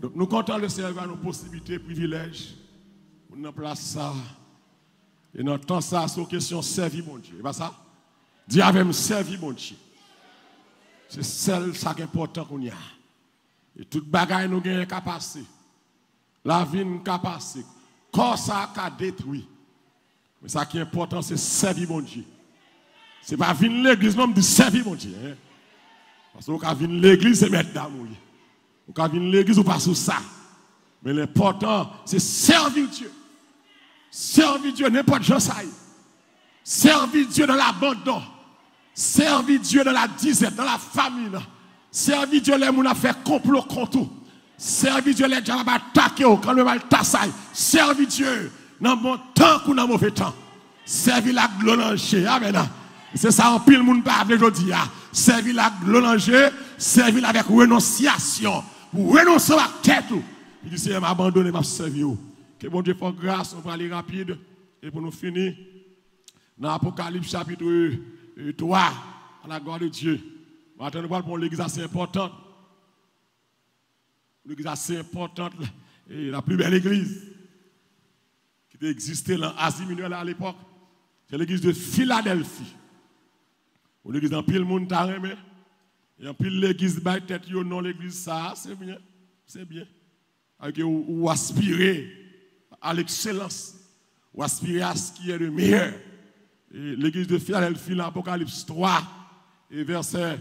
Donc nous comptons le servir à nos possibilités, privilèges. On en place ça. Et dans le temps, ça, c'est une question servir mon Dieu. Et pas ça? Dis avec moi, servir mon Dieu. C'est celle ça qui est important qu'on y a. Et toute bagaille nous gagne qu'à passer. La vie nous qu'à passer. Corps ça qu'a détruit. Mais ça qui est important, c'est servir mon Dieu. C'est pas venir l'église, non, de servir mon Dieu. Hein? Parce que quand venir l'église, c'est mettre d'amour. Quand venir l'église, on passe sur ça. Mais l'important, c'est servir Dieu. Servir Dieu, n'importe quoi ça. Servir Dieu dans l'abandon. Servir Dieu dans la disette, dans la famine. Servir Dieu, les gens ont fait complot contre tout. Servir Dieu, les gens ont attaqué quand le mal tassaille. Servir Dieu dans le bon temps ou dans le mauvais temps. Servir la gloire. Amen. C'est ça, en pile, le monde parle aujourd'hui. Servir la gloire, servir avec renonciation. Renoncer à la tête. Il dit, c'est m'abandonner, m'a servir. Que bon Dieu fasse grâce, on va aller rapide. Et pour nous finir, dans l'Apocalypse chapitre 3, à la gloire de Dieu. Maintenant, nous parlons pour l'église assez importante. L'église assez importante, et la plus belle église qui existait dans l'Asie mineure à l'époque. C'est l'église de Philadelphie. Une église en pile monde t'a aimé. Et en pile l'église by tête yo non l'église ça, c'est bien. C'est bien. Avec ou aspirer à l'excellence, ou aspirer à ce qui est le meilleur. L'église de Philadelphie, l'Apocalypse 3, et verset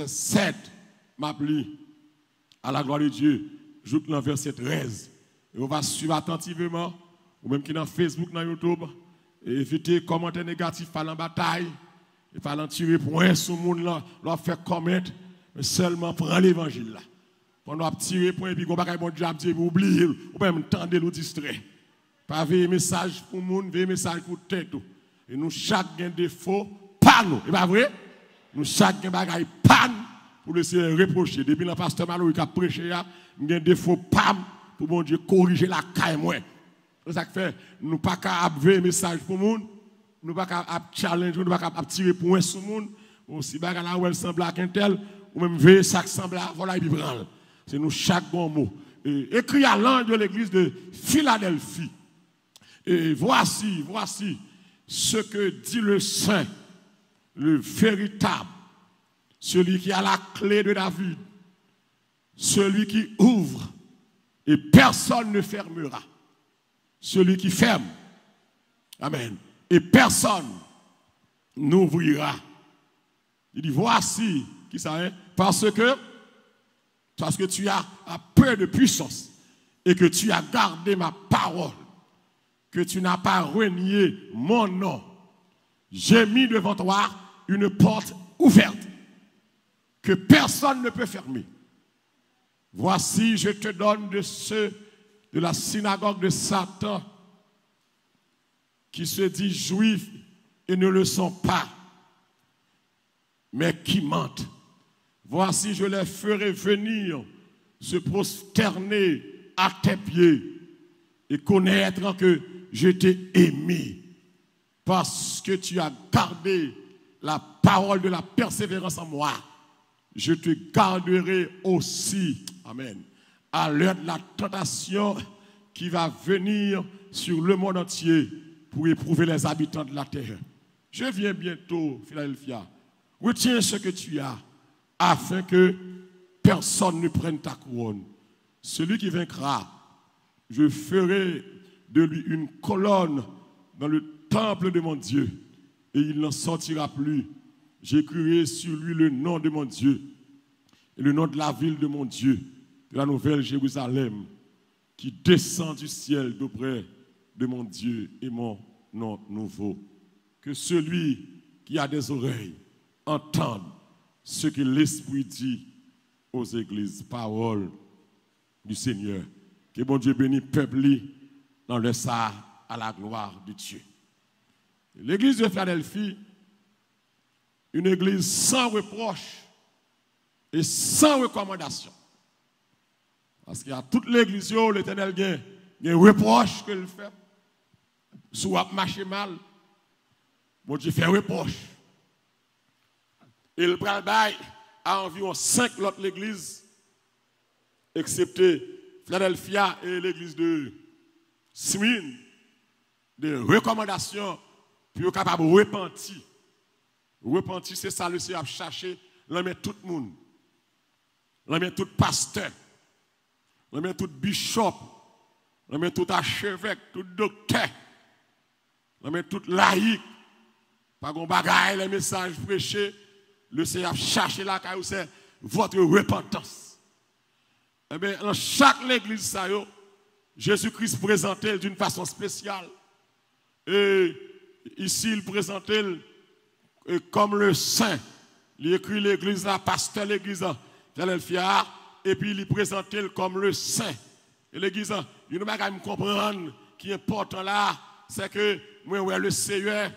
7, m'appelle à la gloire de Dieu, joue dans verset 13. Et on va suivre attentivement, ou même qui est dans Facebook, dans YouTube, et éviter commentaires négatifs par la bataille, et par l'en tirer point sur le monde, leur faire commettre, mais seulement prendre l'évangile là. Pendant tirer point, et puis on va bon Dieu dire, oublier, ou même tendre ou distraire. Pas veiller message pour le monde, veiller message pour tête. Et nous, chaque gain défaut, pas nous. Et pas vrai? Nous, chaque gain bagaille, pas pour laisser reprocher. Depuis le pasteur Malou qui a prêché, nous avons défaut, pas pour bon Dieu corriger la caille. C'est ça qui fait, nous pas qu'à veiller message pour le monde, nous pas qu'à challenge, nous pas qu'à tirer point sur le monde. Si bagaille là où elle semble à tel, ou même veiller ça qui semble à voilà, et puis prendre. C'est nous chaque bon mot. Écrit à l'ange de l'église de Philadelphie. Et voici ce que dit le saint, le véritable, celui qui a la clé de David, celui qui ouvre et personne ne fermera, celui qui ferme, amen, et personne n'ouvrira. Il dit voici, qui ça est, parce que tu as peu de puissance et que tu as gardé ma parole, que tu n'as pas renié mon nom. J'ai mis devant toi une porte ouverte que personne ne peut fermer. Voici, je te donne de ceux de la synagogue de Satan qui se disent juifs et ne le sont pas, mais qui mentent. Voici, je les ferai venir se prosterner à tes pieds et connaître que je t'ai aimé parce que tu as gardé la parole de la persévérance en moi. Je te garderai aussi, amen, à l'heure de la tentation qui va venir sur le monde entier pour éprouver les habitants de la terre. Je viens bientôt, Philadelphia. Retiens ce que tu as, afin que personne ne prenne ta couronne. Celui qui vaincra, je ferai de lui une colonne dans le temple de mon Dieu, et il n'en sortira plus. J'écrirai sur lui le nom de mon Dieu, et le nom de la ville de mon Dieu, de la nouvelle Jérusalem, qui descend du ciel d'auprès de mon Dieu et mon nom nouveau. Que celui qui a des oreilles entende ce que l'Esprit dit aux églises. Parole du Seigneur. Que bon Dieu bénisse le peuple dans le ça à la gloire de Dieu. L'église de Philadelphie, une église sans reproche et sans recommandation. Parce qu'il y a toute l'église, l'Éternel a des reproches qu'il fait. Soit marché mal, bon Dieu fait reproche. Et le prend à environ 5 autres l'église excepté Philadelphia et l'église de Smyrne, des recommandations pour être capable de repentir. Repentir, c'est ça le Seigneur a cherché, l'homme tout le monde. L'homme tout pasteur, l'homme tout bishop, l'homme tout archevêque, tout docteur, l'homme tout laïque. Pas de bagaille, les messages prêchés, le Seigneur a cherché là, car c'est votre repentance. Eh bien, dans chaque église, Jésus-Christ présentait d'une façon spéciale. Et ici, il présentait comme le saint. Il écrit l'église là, pasteur l'église Philadelphia, et puis il présentait comme le saint. Et l'église, il ne va pas comprendre qui est important là, c'est que moi, le Seigneur,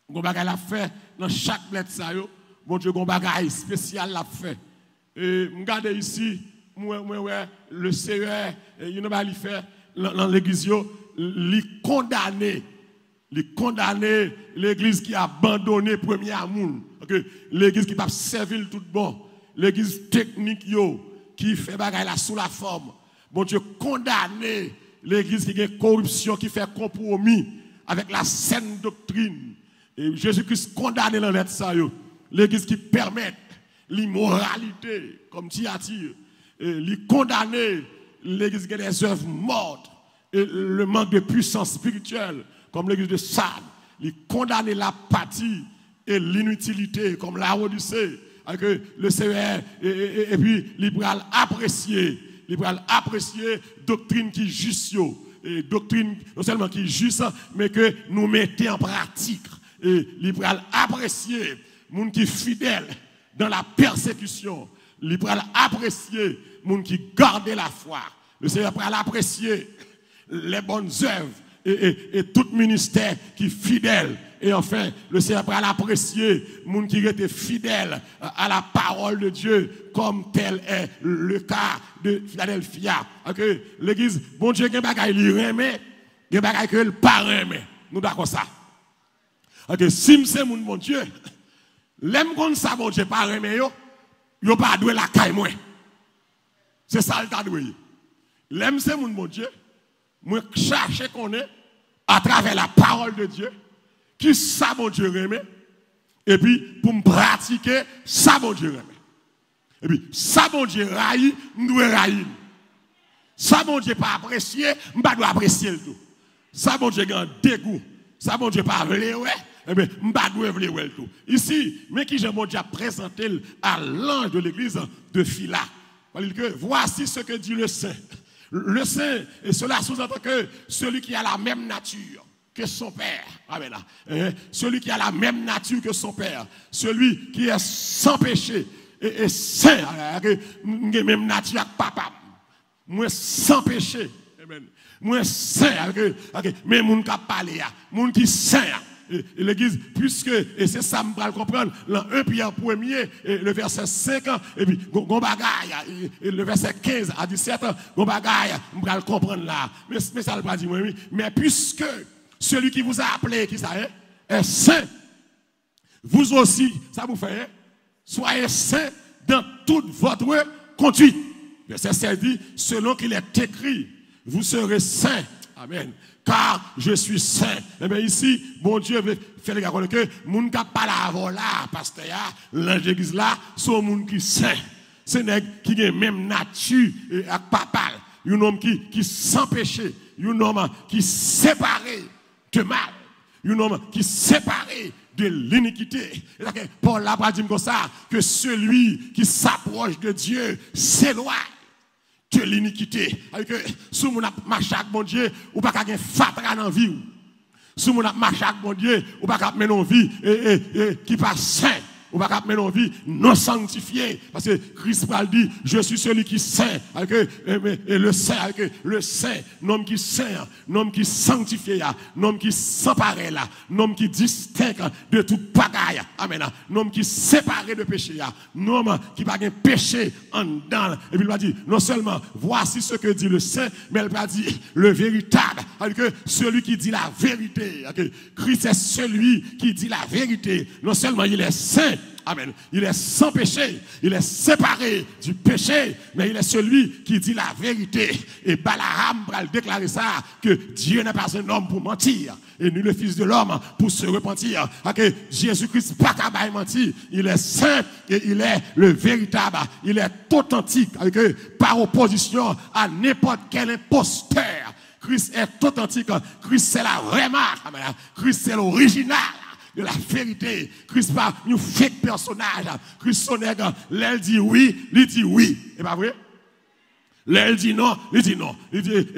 on va fait dans chaque lettre ça, bon Dieu, on va spécial l'a fait. Et regardez ici, le Seigneur, il ne va pas faire dans l'église, il condamner l'église qui a abandonné le premier amour. L'église qui va servir tout bon. L'église technique qui fait bagaille là sous la forme. Bon Dieu, condamner l'église qui a corruption, qui fait compromis avec la saine doctrine. Et Jésus-Christ condamné dans l'être ça. L'église qui permet l'immoralité, comme Thyatire. Il condamner l'église qui a des œuvres mortes. Et le manque de puissance spirituelle, comme l'église de Sardes. Il condamne l'apathie et l'inutilité, comme la Odyssée, avec le Seigneur, et puis il va apprécier doctrine qui est juste, et doctrine non seulement qui est juste, mais que nous mettons en pratique. Et il va apprécier les gens qui sont fidèles dans la persécution. Il va apprécier les gens qui gardent la foi. Le Seigneur va apprécier les bonnes œuvres et tout ministère qui est fidèle. Et enfin, le Seigneur va apprécier les gens qui étaient fidèles à la parole de Dieu, comme tel est le cas de Philadelphia. L'église, bon Dieu, il y a des choses qu'il remet, il y a des choses qu'il ne pas remet. Nous d'accord ça. Si c'est mon Dieu, l'aime comme ça, bon Dieu, pas remet, il n'y pas doué la caille moi. C'est ça le tas doué. L'aime c'est mon Dieu, moi chercher qu'on est à travers la parole de Dieu, qui ça mon Dieu remet, et puis pour me pratiquer, ça mon Dieu remet. Et puis ça mon Dieu raille, nous doit railler. Ça mon Dieu pas apprécier, nous doit apprécier le tout. Ça mon Dieu a dégoût, ça mon Dieu pas vle ouais. Eh bien, je tout. Ici, mais qui j'ai mon Dieu présenté à l'ange de l'église de Phila. Voici ce que dit le Saint. Le Saint, et cela sous-entend que celui qui a la même nature que son Père. Amen. Celui qui a la même nature que son Père. Celui qui est sans péché et saint. Même nature avec papa. Moi, sans péché. Amen. Moi, saint. Mais mon qui parle, mon qui saint. Et l'église, puisque, et c'est ça, je vais comprendre, dans 1 Pierre 1er, le verset 5, et puis, le verset 15 à 17, je vais comprendre là. Mais ça ne va pas dire, oui, mais puisque celui qui vous a appelé, qui ça est saint, vous aussi, ça vous fait, soyez saint dans toute votre conduite. Verset 7 dit, selon qu'il est écrit, vous serez saints. Amen. Car je suis saint. Et bien ici, bon Dieu veut faire les gars que moun ka pas la avant là, pasteur, l'ange d'église là, sont moun qui saint. C'est nèg qui a même nature avec papa, un homme qui sans péché, un homme qui séparé de mal, un homme qui séparé de l'iniquité. Paul là va dire comme ça que celui qui s'approche de Dieu s'éloigne de l'iniquité. Si vous marchez avec mon Dieu, vous ne pouvez pas fatra dans la vie. Si vous marchez avec mon Dieu, vous ne pouvez pas mener une vie qui passe sain. Vous ne pouvez pas mener une vie non sanctifiée. Parce que Christ dit, je suis celui qui saint. Et le saint, le saint, l'homme qui saint, l'homme qui sanctifié, l'homme qui s'empare là, l'homme qui distingue de tout bagaille. Amen. L'homme qui séparé de péché, l'homme qui n'a pas de péché en dedans. Et puis il va dire, non seulement voici ce que dit le saint, mais il va dire le véritable. Celui qui dit la vérité. Christ est celui qui dit la vérité. Non seulement il est saint, Amen. Il est sans péché. Il est séparé du péché. Mais il est celui qui dit la vérité. Et Balaam va déclarer ça, que Dieu n'est pas un homme pour mentir. Et ni le Fils de l'homme pour se repentir. Que Jésus-Christ pas capable de mentir. Il est saint et il est le véritable. Il est authentique. Par opposition à n'importe quel imposteur. Christ est authentique. Christ c'est la vraie marque. Christ c'est l'original de la vérité. Christ pas un fake personnage. Christ son nègre, l'elle dit oui, il dit oui. Et pas vrai? L'elle dit non, il dit non. Il dit,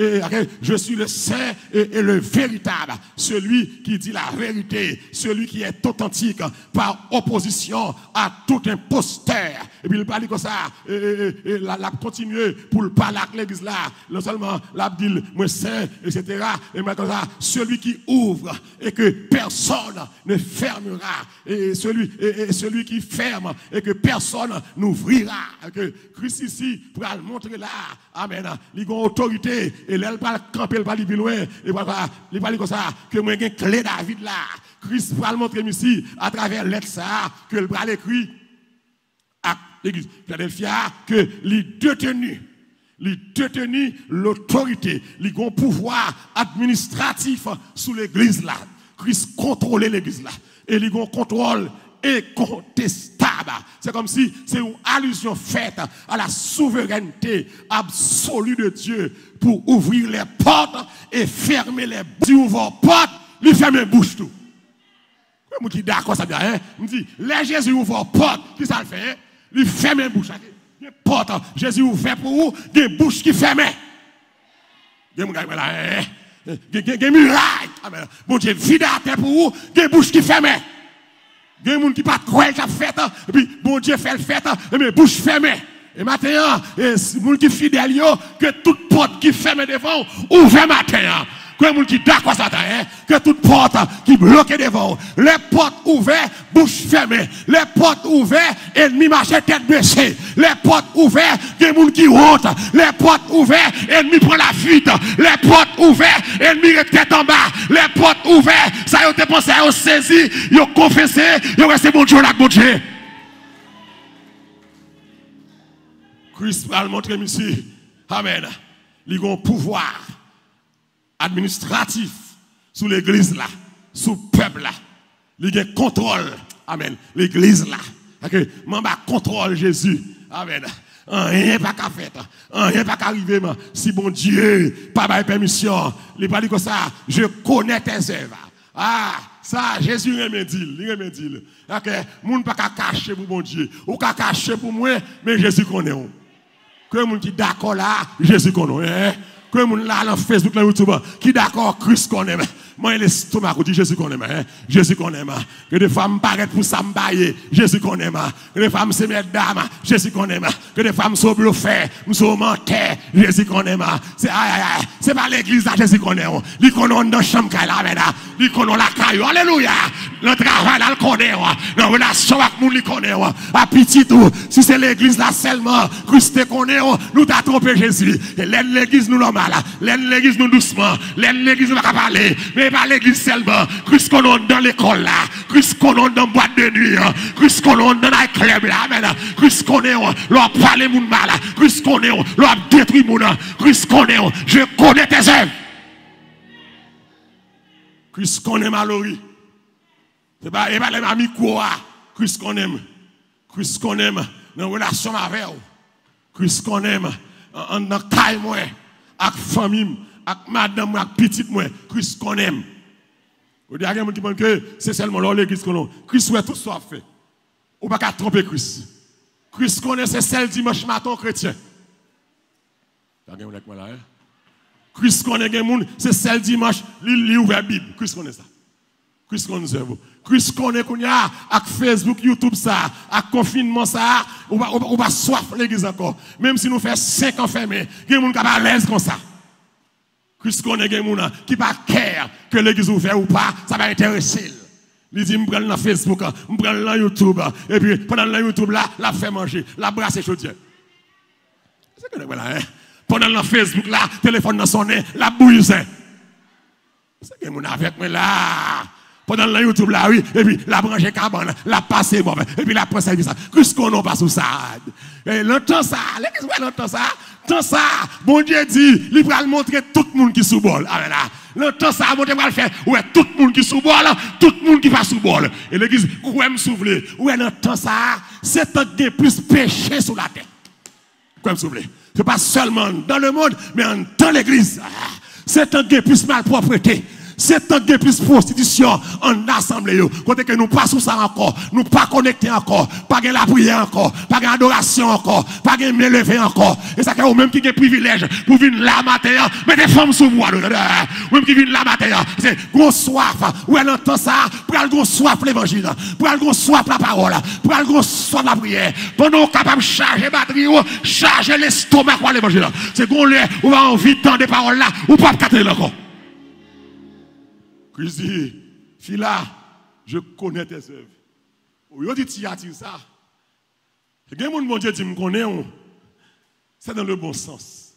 je suis le saint et le véritable. Celui qui dit la vérité. Celui qui est authentique par opposition à tout imposteur. Et puis il parle comme ça. Et l'a continué pour le parler avec l'église là. Non seulement l'a dit, moi saint, etc. Et moi comme ça, celui qui ouvre et que personne ne fermera. Et celui qui ferme et que personne n'ouvrira. Que Christ ici, pour le montrer là. Amen. Il a une autorité. Et là, il va camper, il va aller plus loin. Il va aller comme ça. Que moi, j'ai une clé David là. Christ va le montrer ici, à travers l'être ça, que le bras écrit à l'église Philadelphia, que les détenus l'autorité, les ont pouvoir administratif sous l'église là. Christ contrôle l'église là. Et ils ont contrôle incontestable. C'est comme si c'est une allusion faite à la souveraineté absolue de Dieu pour ouvrir les portes et fermer les bouches. Si on ouvre les portes, il ferme les bouches tout. Moi qui d'accord ça bien, hein? Me dit, les Jésus ouvre les portes, qui ça le fait? Hein? Il ferme les bouches. Les portes, Jésus ouvert pour vous, des bouches qui ferment. Des murailles. Bon Dieu, vide à terre pour vous, des bouches qui ferment. Il y a des gens qui ne pas croire qu'il a fait, et puis bon Dieu fait le fait, et mes bouches fermées. Et maintenant, les gens qui sont fidèles, que toute porte qui ferme devant, ouvre maintenant. Que les gens qui d'accord ça, que toute porte qui bloque devant, les portes ouvertes, bouche fermée. Les portes ouvertes, ennemi marche tête baissée. Les portes ouvertes, des gens qui honte. Les portes ouvertes, ennemi prend la fuite. Les portes ouvertes, ennemi tête en bas. Les portes ouvertes, ça y a été pensé, ça y a saisi, ils ont confessé, ils ont resté bon Dieu là, bon Dieu. Christ va le montrer ici. Amen. Ils ont pouvoir administratif sous l'église là, sous le peuple là. Il y a contrôle. Amen. L'église là. Okay. Mamba contrôle Jésus. Amen. Rien pas qu'à faire. Rien pas qu'à arriver. Si bon Dieu, pas de permission, il pas dit comme ça, je connais tes œuvres. Ah, ça, Jésus remédie. Il remédie. Ok. Moun pas qu'à cacher pour bon Dieu. Ou qu'à cacher pour moi, mais Jésus connaît. Que moun qui d'accord là, Jésus connaît. Que moun là dans Facebook, dans YouTube, qui d'accord, Christ connaît. Moi, l'estomac, dit Jésus connaît. Jésus connaît. Que des femmes paraissent pour s'embailler, Jésus connaît. Que des femmes se mettent dames, Jésus connaît. Que des femmes sont bluffées, sont mentées, Jésus connaît. C'est pas l'église là, Jésus connaît. Ils connaissent dans la chambre là, ils connaissent la caillou. Alléluia. Le travail là, le connaît. La relation avec nous, il connaît. À petit tout, si c'est l'église là seulement, Christ te connaît, nous t'a trompé Jésus. Et l'église nous normal, l'église nous doucement, l'église nous pas parler. Mais pas l'église seulement. Christ qu'on a dans l'école là. Christ qu'on a dans boîte de nuit. Christ qu'on a dans la club là. Christ qu'on est, l'on parle moun mal. Christ qu'on est, l'on détruit moun. Christ qu'on est, je connais tes œuvres. Christ qu'on est malheureux. C'est pas les amis quoi. Christ qu'on aime. Christ qu'on aime dans relation avec vous. Christ qu'on aime dans caille moi, avec famille. Avec madame, avec petite moi, Christ qu'on aime. Vous dites à quelqu'un qui pense que c'est seulement l'église qu'on a. Christ ouais tout ça fait. Ou pas qu'à tromper Christ. Christ connaît c'est celle dimanche matin chrétien. Christ connaît c'est celle dimanche, il ouvre la Bible. Christ connaît ça. Christ connaît ça. Christ connaît qu'on y a avec Facebook, YouTube ça, avec confinement ça, ou pas soif l'église encore. Même si nous faisons 5 ans fermés, il y a des gens qui sont à l'aise comme ça. Christ connaît des gens qui pas care que l'église ouverte ou pas, ça va intéresser. Il dit, je prends dans Facebook, je prends dans YouTube, et puis pendant dans YouTube là, la fait manger, la brasse chaudière. C'est que voilà, hein? Pendant dans Facebook là, téléphone dans son nez, la bouille. C'est que mon avec moi là. Pendant le YouTube là, oui, et puis la branche cabane, la passe mauvais, et puis la presse ça. Qu'est-ce qu'on n'a pas sous ça? Et l'entend ça, l'église l'entend ça, tant ça, bon Dieu dit, il va le montrer tout le monde qui sous bol. Ah là, l'entend ça, bon Dieu va le faire, ouais, tout le monde qui sous bol, tout le monde qui va sous bol. Et l'église, quoi me souffler, ouais, l'entend ça, c'est tant que plus péché sur la terre. Quoi me souffler? Ce n'est pas seulement dans le monde, mais dans l'église. C'est tant que plus malpropreté. C'est tant que plus prostitution en assemblée. Côté que nous passons ça encore, nous pas connectés encore, pas la prière encore, pas l'adoration encore, pas me lever encore. Et ça fait même qui a privilège pour venir là matin, mais des femmes sous moi. Même qui viennent là matin, c'est gros soif. Ou elle entend ça, pour elle gros soif l'évangile, pour elle gros soif la parole, pour elle gros soif la prière. Pendant qu'on est capable de charger batterie, charger l'estomac pour l'évangile. C'est qu'on est, on va envie de temps des paroles là, ou pas de encore. Christ dit, Fila, je connais tes œuvres. Vous dites, tu as dit ça. Et quand mon Dieu dit, je me connais, c'est dans le bon sens.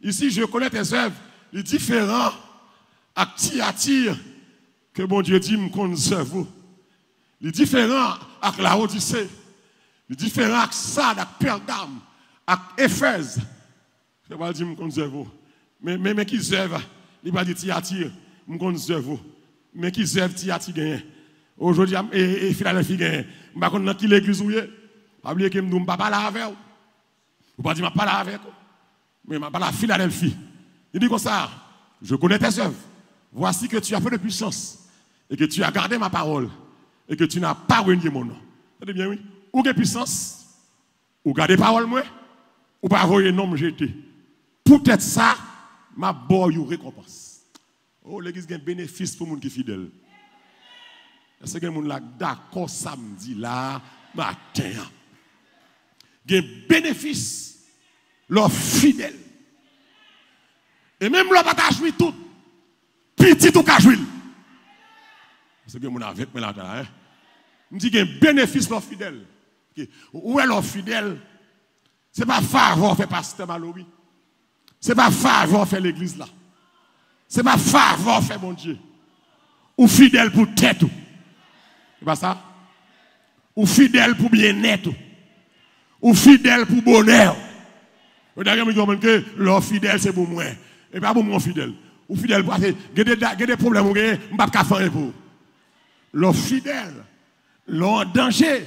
Ici, je connais tes œuvres. Il est différent à qui attire que mon Dieu dit, je me connais tes œuvres. Il est différent avec la Odyssée. Il est différent avec Sade, avec Pergame, avec Éphèse. Je ne vais pas dire, je me connais tes œuvres. Mais qui œuvre, il va dire, tu attires. Je connais vous. Mais qui servent Tiati gagné. Aujourd'hui, et Philadelphie gagné. Je ne sais pas qui l'église ou est. Pas oublier que je ne pas parler avec vous. Vous pas dire que je ne parle avec vous. Mais je parle à Philadelphie. Il dit comme ça, je connais tes œuvres. Voici que tu as fait de puissance. Et que tu as gardé ma parole. Et que tu n'as pas renié mon nom. C'est bien, oui. Ou que puissance. Ou garder parole, moi. Ou pas avoir un nom jeté. Peut-être ça, ma bonne récompense. Oh, l'église a un bénéfice pour les gens qui sont fidèles. Est-ce que les gens sont d'accord samedi là, matin? Il y a un bénéfice, leur fidèle. Et même leur pas jouer tout, petit ou qu'à jouer. Est-ce que les gens avec moi là? Je dis qu'il y a un bénéfice, leur fidèle. Où est leur fidèle? Ce n'est pas faveur fait pasteur Malobi. Ce n'est pas faveur fait l'église là. Ce n'est pas faveur fait mon Dieu. Ou fidèle pour tête. C'est pas ça? Ou fidèle pour bien-être. Ou fidèle pour bonheur. Vous avez dit que leur fidèle c'est pour moi. Et pas pour moi fidèle. Ou fidèle pour. Il y a des problèmes, je ne peux pas faire pour. Leur fidèle, leur danger,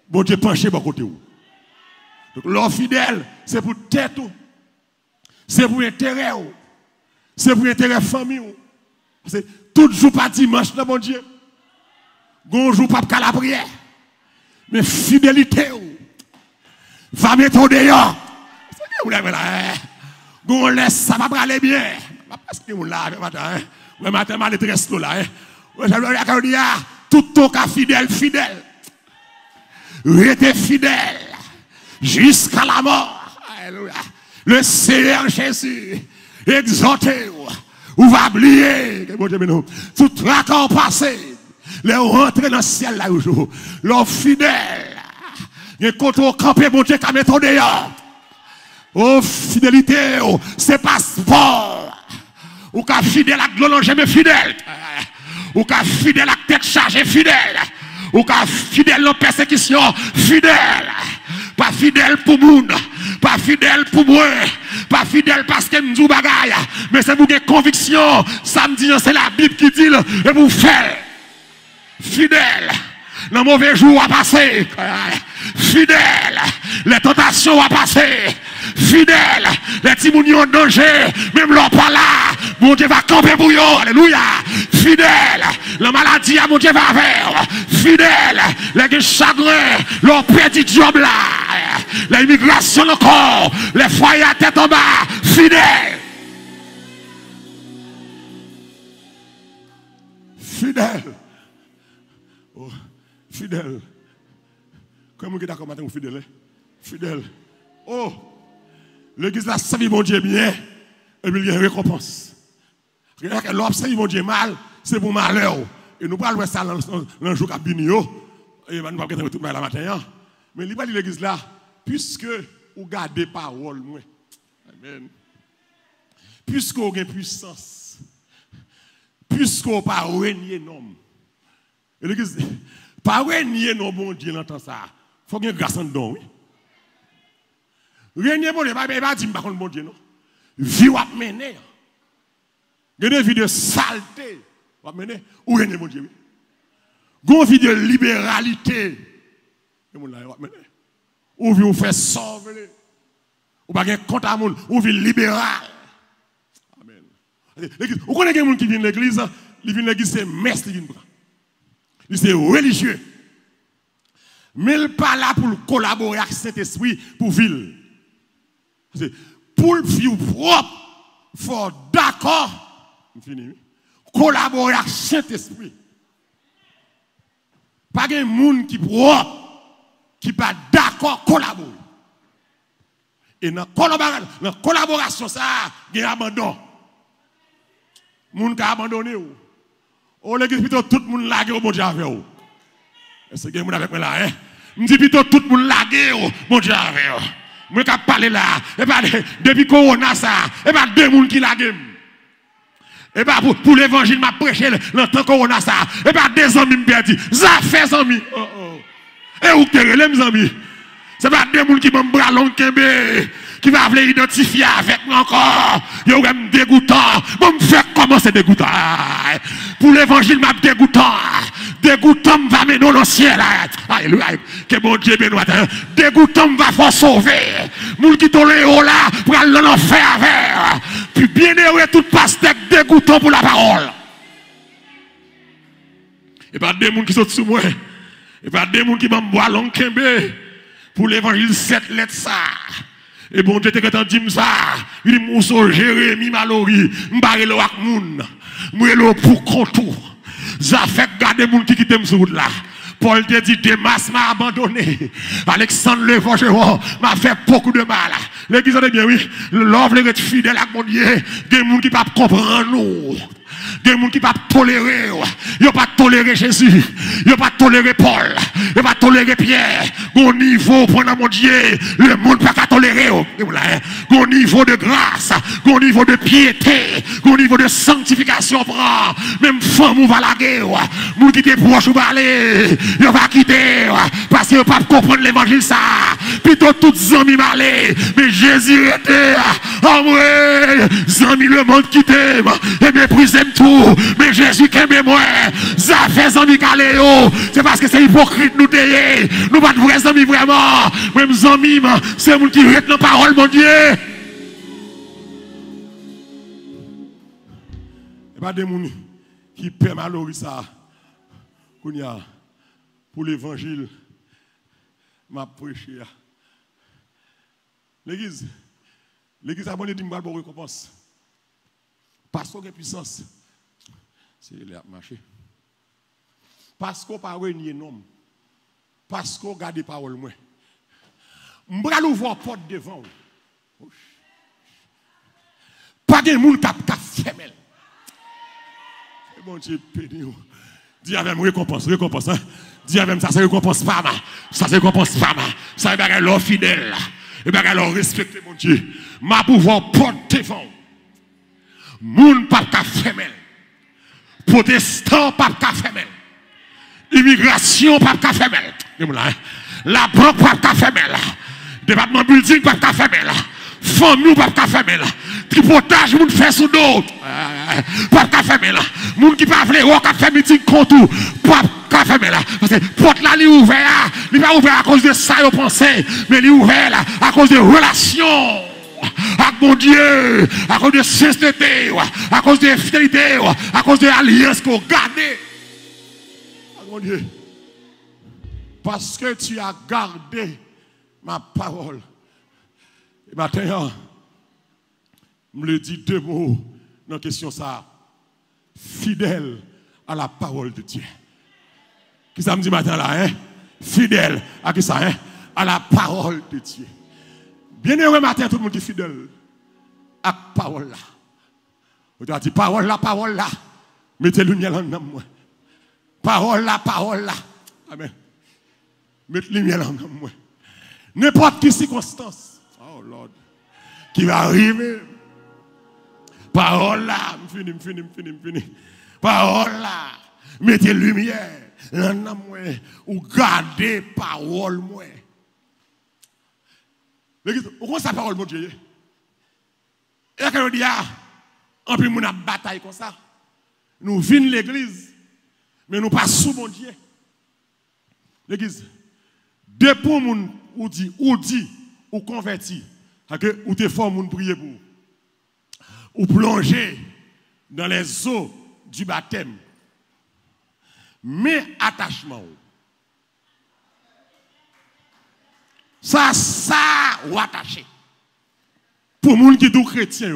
bon Dieu penché de côté. Donc leur fidèle, c'est pour tête. C'est pour intérêt. C'est pour intérêt famille. C'est tout jour pas dimanche, non, mon Dieu. Bonjour, pas qu'à la prière. Mais fidélité, va mettre au dehors. C'est bien, vous là. On laisse, ça va pas aller bien. Parce que vous là, matin, ouais, matin, mal détresse là. Tout ton cas fidèle, fidèle. Restez fidèle jusqu'à la mort. Alléluia. Le Seigneur Jésus. Exhortez-vous, ou va oublier, tout tracas passé, les rentrer dans le ciel là aujourd'hui, leurs fidèles, les contrôles campés, mon Dieu, qui mettent au dehors. Oh, fidélité, c'est pas sport. Ou qu'à fidèle à glonge, mais fidèle. Ou qu'à fidèle à tête chargée, fidèle. Ou qu'à fidèle en persécution, fidèle. Pas fidèle pour le monde. Pas fidèle pour moi, pas fidèle parce que nous bagaille, mais c'est pour que conviction, samedi, c'est la Bible qui dit, et vous faites fidèle. Le mauvais jour va passer, fidèle. Les tentations vont passer, fidèle. Les timounions en danger, même leur pas là, mon Dieu va camper pour eux, alléluia. Fidèle. La maladie, mon Dieu va vers, fidèle. Les chagrins, leur petit job là. L'immigration encore, les foyers à tête en bas, fidèles. Fidèle. Oh, fidèle. Comment vous êtes d'accord maintenant, fidèle? Fidèle. Oh, l'église a servi mon Dieu bien, et puis il y a une récompense. L'homme servi mon Dieu mal, c'est pour malheur. Et nous parlons de ça dans le jour qui et nous ne pouvons pas tout mal la matin. Mais il va dire l'église là, puisque vous gardez parole, moi. Amen. Puisque vous avez puissance, puisque vous n'avez pas régné nom, Et l'église, pas régner nos bon Dieu dans ça. Il faut qu'il y ait grâce en dedans, oui. Régner bon Dieu, pas dire par contre bon Dieu, non. Vie ou mener. Il y a des vies de saleté ou mener, ou régner bon Dieu, oui. Gon vie de libéralité. Ou vie ou faire sauver. Ou pas compte à monde, ou vie libéral. Amen. Vous connaissez quelqu'un qui vient de l'église, il vient de l'église, c'est mestre qui vient de prendre. Il c'est religieux. Mais il n'est pas là pour collaborer avec Saint-Esprit pour ville. Pour le vivre propre, il faut d'accord. Collaborer avec Saint-Esprit. Pas de monde qui propre, qui pas d'accord collaborer. Et dans la collaboration, ça, il y a abandon. Moun qui a abandonné. On l'église plutôt tout le monde lagué au bon Dieu avec vous. Est-ce que vous avez avec moi là, hein? Je dis plutôt tout le monde lagué au bon Dieu avec vous. Je ne parler là. Et pas depuis Corona, ça. Et pas deux personnes qui laguent. Et pas pour l'évangile, m'a prêché dans temps Corona, ça. Et pas des amis me perdus. Ça fait amis. Et où t'es les amis? C'est pas deux personnes qui m'ont bras long qui va vouloir identifier avec moi encore. Yo me dégoûtant. Bon me faire comment c'est dégoûtant. Pour l'évangile m'a dégoûtant. Dégoûtant va mener dans le ciel. Alléluia. Que bon Dieu bénisse. Dégoûtant va faire sauver. Moun qui t'ont les hauts là pour aller dans l'enfer avec. Puis bien heureux tout pasteur dégoûtant pour la parole. Et pas des gens qui sont sous moi. Et pas des gens qui m'ont boire long pour l'évangile 7 lettres ça. Et bon Dieu, quand on dit ça, il dit, Mousso, Jérémie, Mallory, m'barre le wak moun, m'oué le pour contour. Ça fait garder moun qui quitte m'sou là. Paul te dit, Demas m'a abandonné. Alexandre le Forgeron m'a fait beaucoup de mal. L'église a dit bien, oui, l'homme est fidèle à mon Dieu. Des gens qui ne peuvent pas comprendre nous. Des gens qui ne peuvent pas tolérer. Ils ne peuvent pas tolérer Jésus. Ils ne peuvent pas tolérer Paul. Ils ne peuvent pas tolérer Pierre. Au niveau, pendant mon Dieu, le monde ne peut pas tolérer. Au niveau de grâce, au niveau de piété, au niveau de sanctification, même femme ou va la guerre. Moun qui te proche ou va aller. Ils ne vont pas quitter. Parce qu'ils ne peuvent pas comprendre l'évangile ça. Plutôt toutes amis m'aller. Mais Jésus était. Oh ouais. Amis le monde quitté. Et méprisé tout. Mais Jésus qui aime moi. Ça fait amis caléo. C'est parce que c'est hypocrite nous déyer. Nous pas de vrais amis vraiment. Même amis, c'est moun qui reste dans la parole, mon Dieu. Et pas des moun qui paient malheureux ça. Pour l'évangile, m'a prêché. L'église a bon dit m'bal bon récompense. Parce que puissance, c'est le marché. Parce qu'on pas renier nom. Parce qu'on garde parole moi. M'bral ouvrir porte devant. Pas de monde qui fermé. Bon Dieu béni. Dis avec moi récompense. Hein? Dis avec moi ça c'est récompense pas mal. Ça c'est récompense pas mal. Ça c'est l'or fidèle. Et bien alors respectez mon Dieu. Ma pouvoir porte devant. Moun pas ta fermé. Protestant pas ta fermé. Immigration pas ta fermé. La banque pas ta fermé. Département building pas ta fermé. Famille pas ta fermé. Tripotage moun fait sous dos. Pas ta fermé là. Moun qui pas vle ou ka fait meeting contour. Pas ta fermé là. Parce que porte là li ouvert. Il pas ouvert à cause de ça yo pensé, mais il ouvert là à cause de relations. À mon Dieu, à cause de sincérité, à cause de fidélité, à cause de l'alliance qu'on garde. À mon Dieu. Parce que tu as gardé ma parole. Et maintenant, je me dis deux mots dans la question ça. Fidèle à la parole de Dieu. Qui ça me dit matin là, hein? Fidèle à qui ça, hein? À la parole de Dieu. Bien heureux matin, tout le monde est fidèle à la parole là. Vous avez dit parole là. Mettez lumière dans moi. Parole là. Amen. Mettez lumière dans moi. N'importe quelle circonstance. Oh Lord. Qui va arriver. Parole là. Fini. Parole là. Mettez lumière. L'an moi ou garder parole moi. L'église, on connaît sa parole mon Dieu. Et quand on dit en plus mon a bataille comme ça. Nous venons l'église mais nous pas sous mon Dieu. L'église depuis moun ou dit ou converti que ou te fort moun prier pour ou plonger dans les eaux du baptême. Mais attachement ça ou attaché pour moun qui sont chrétien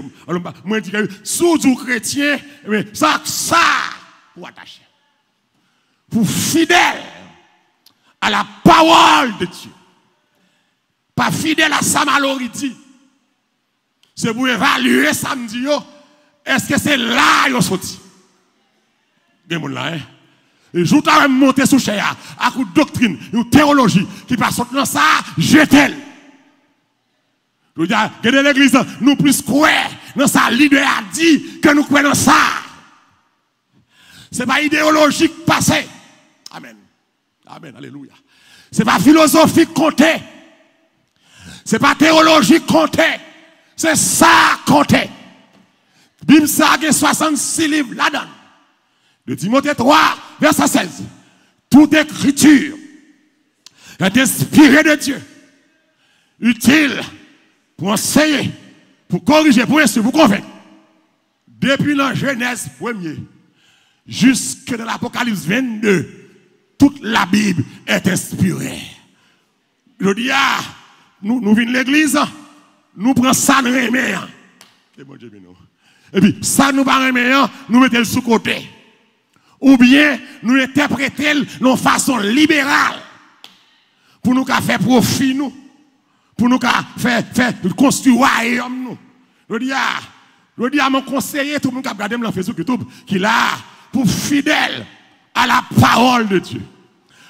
moi dis que sous du chrétien mais ça ou attaché pour fidèle à la parole de Dieu pas fidèle à sa malorité c'est pour évaluer samedi est-ce que c'est là yo sorti gen moun là hein. Et je t'ai monté sous chair à coup de doctrine, une théologie qui passe dans ça, jetez-le. Je veux dire, que l'église, nous plus croire dans ça, leader a dit que nous croyons dans ça. Ce n'est pas idéologique passé. Amen. Amen. Alléluia. Ce n'est pas philosophique compté. Ce n'est pas théologique compté. C'est ça compté. Bible ça a 66 livres là-dedans. De Timothée 3, verset 16. Toute écriture est inspirée de Dieu, utile pour enseigner, pour corriger, pour instruire, pour convaincre. Depuis la Genèse 1er jusque dans l'Apocalypse 22, toute la Bible est inspirée. Je dis, nous venons de l'église, nous prenons ça de remet. Et puis, ça nous pas remet, nous mettons le sous-côté. Ou bien nous interpréter de façon libérale pour nous faire profit nous, pour nous faire construire royaume nous. Je dis à mon conseiller, tout le monde qui a regardé dans Facebook YouTube, qui là pour fidèle à la parole de Dieu.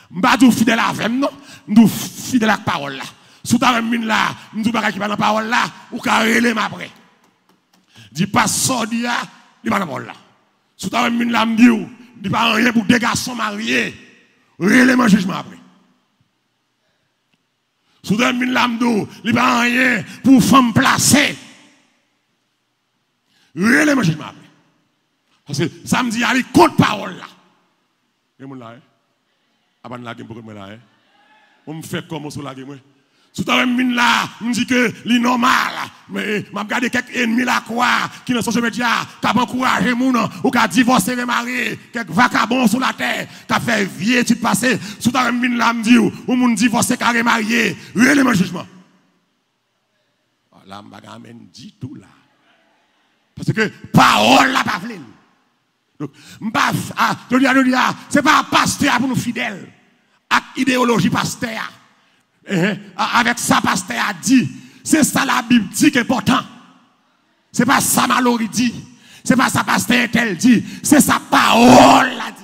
Je ne suis pas fidèle avec nous, je suis fidèle à la parole là. Si tu as un là, je ne suis pas qui parle la parole là, ou qu'à relève après. Dis pas ça, dis pas la parole là. Si tu as un là, je dis il n'y a pas rien pour des garçons mariés. Réellement jugement après. Sous un mine lamdo, il n'y a pas rien pour femmes placées. Réellement jugement après. Parce que samedi, il y a les contre parole là. Et mon là, avant la game pour moi là, on me fait comme sur la game. Sous un mine là, on me dit que c'est normal. Mais je regarde quelques ennemis là quoi, qui ne sont jamais dit, qui ont encouragé les gens, ou qui ont divorcé les maris, quelques vagabonds sur la terre, qui ont fait vieille étude passée, sous un mine là, me dit, ou moun divorcé, qui ont marié, réellement jugement. Là, je ne dit tout là. Parce que parole là, pas flin. Donc, je dis, c'est pas un pasteur pour nous fidèles, avec idéologie pasteur. Avec ça, pasteur a dit, c'est ça la Bible dit qui est important. C'est pas ça Mallory dit. C'est pas ça pasteur tel dit. C'est sa parole la dit.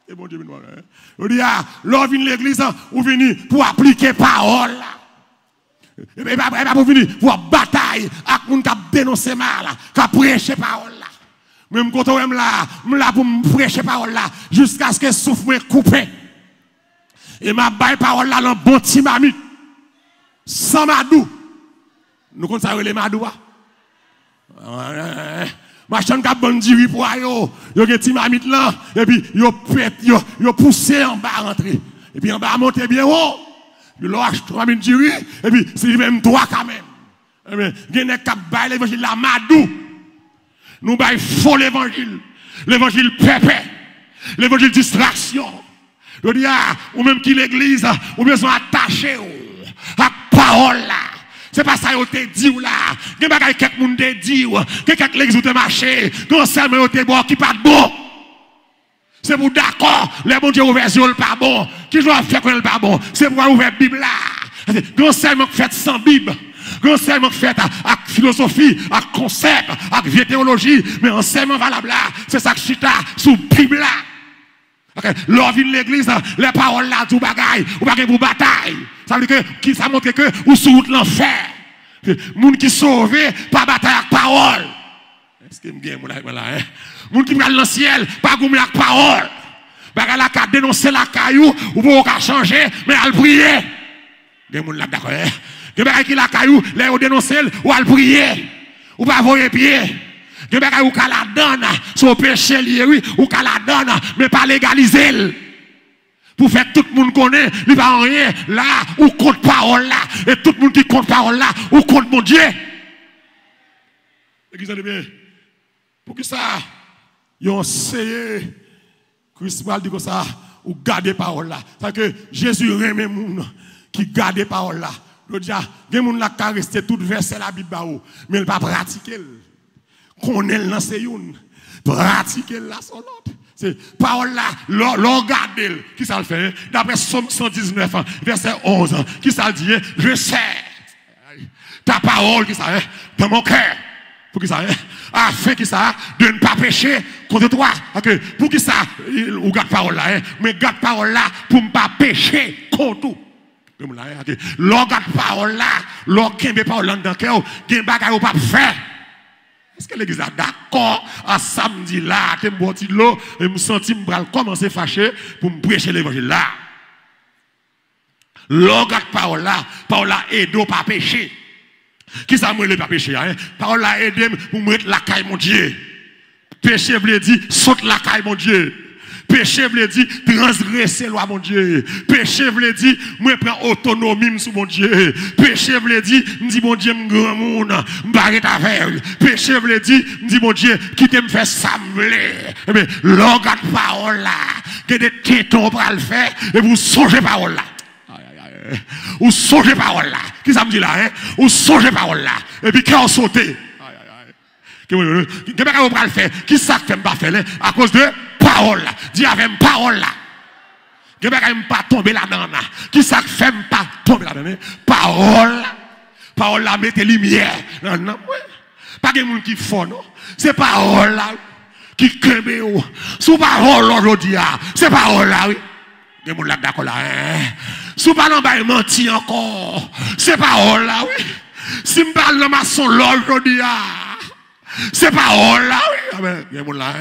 Et bon Dieu, on dit, l'on vient l'église, ou vient pour appliquer parole là. Et pas pour venir pour bataille avec moun qui dénoncer mal, qui prêcher parole là. Même quand on est là pour me prêcher parole là, jusqu'à ce que souffle me coupe. Et ma baille parole là dans bon petit mamite. Sans madou. Nous connaissons les madou. Machin qui bon diri pour yo gen petit mamite là et puis yo poussé en bas rentrer. Et puis en bas monter bien haut. Yo lâche 3000 diri et puis c'est même droit quand même. Mais gen nek k'ap bail l'évangile la madou. Nous bail faux l'évangile. L'évangile pépé. L'évangile distraction. Je dis, ou même qui l'église, ou besoin attacher à la parole là. C'est pas ça que te dit ou là. Il y a quelques monde te dit ou quelques l'église ou te marché, non seulement te bon qui pas bon. C'est pour d'accord, les bon Dieu ouvert sur le pas bon. Qui doit faire que le pas bon. C'est pour ouvrir la Bible là. Non seulement fait sans Bible. Non seulement fait avec philosophie, avec concept, avec vieille théologie, mais enseignement valable là. C'est ça que chita sous Bible là. Okay. L'on vient de l'église, les paroles là, tout bagaille, ou bagaille pour bataille. Ça veut dire que ça montre que ou sous route l'enfer. Moun qui sauvé, pas bataille avec parole. Est-ce que me gagne mon là hein? Moun qui me dans le ciel, pas goumé avec parole. Bagay la ka dénoncer la caillou, ou pas changer, mais à le prier. Gen moun la d'accord. Gen bagay qui la caillou, les ou dénoncer, ou à le prier. Ou pas voyer pied. Gen bagay ou ka la donne, son péché lié, oui, ou ka la donne, mais pas légaliser. Pour faire tout le monde connaît, il va rien là, ou contre parole là, et tout le monde qui compte parole là, ou contre mon Dieu. Écoutez bien, pour que ça, ils ont essayé, Christ dit comme ça, ou garder parole là. C'est que Jésus remet les gens qui gardent parole là. Le dia, les gens là qui restent tout verset la Bible, mais ils ne pas pratiquer. Connaît l'enseigne, pratiquer la son autre. C'est parole là, l'on garde, qui ça le fait? D'après Somme 119, verset 11, qui ça le dit? Je sais ta parole qui ça dans mon cœur. Pour qui ça afin qui ça de ne pas pécher contre toi. Okay. Pour qui ça ou garde parole là, mais garde parole là pour ne pas pécher contre tout. L'on garde parole là, l'on kembe parole là dans le cœur, gen bagay ou pas faire. Est-ce que l'église est d'accord à samedi là, je me sens commencer à fâcher pour me prêcher l'évangile là. L'on garde parole là aide au pas pécher. Qui ça me pas péché hein? Parole là aide pour mettre la caille mon Dieu. Péché veut dire saute la caille mon Dieu. Péché veut dire transgresser loi mon Dieu. Péché veut dire moi prends autonomie sur mon Dieu. Péché veut dire me dit mon Dieu me grand monde, me barrer ta veille. Péché veut dire me dit mon Dieu qui te me fait sembler. Eh bien l'organe parole là, que des tétons pour le faire et vous songez parole là. Ou songez parole là. Qui ça me dit là hein? Ou songez parole là. Et puis quand on saute. Qui ça fait pas faire à cause de parole là. Dis avec parole là. Qui ne pas tomber là-dedans. Qui ça fait pas tomber là-dedans. Parole là. Parole là mettez lumière. Non. Pas de monde qui font non. C'est parole là qui crée. Sous parole aujourd'hui c'est parole là oui. Des gens là d'accord là. Sous parole là menti encore. C'est parole là oui. Si je parle de maçon aujourd'hui c'est parole là oui. Des gens là.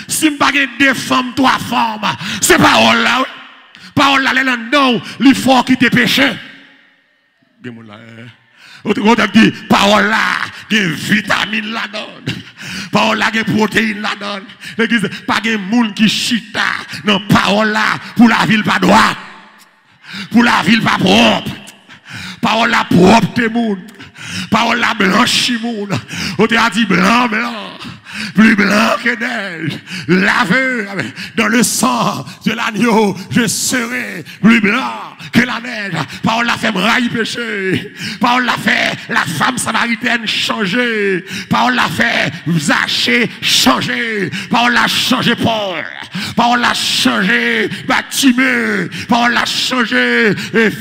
Si je parle de deux femmes, trois femmes, c'est parole là oui. Parole là là dedans, il faut quitter péché. Des gens là. On dit parole là, il y a vitamines là-dedans. Parole là, il y a protéines là-dedans. L'église, pas de monde qui chita. Non, parole là, pour la ville pas droite. Pour la ville pas propre. Parole là, propre tes monde. Parole là, blanchi monde. On t'a dit blanc. Plus blanc que neige, lavé dans le sang de l'agneau, je serai plus blanc que la neige. Parole la fait railler péché. Parole la fait la femme samaritaine changer. Parole la fait Zachée changer. Parole la changé Paul. Parole la changé Bartimée. Parole la changé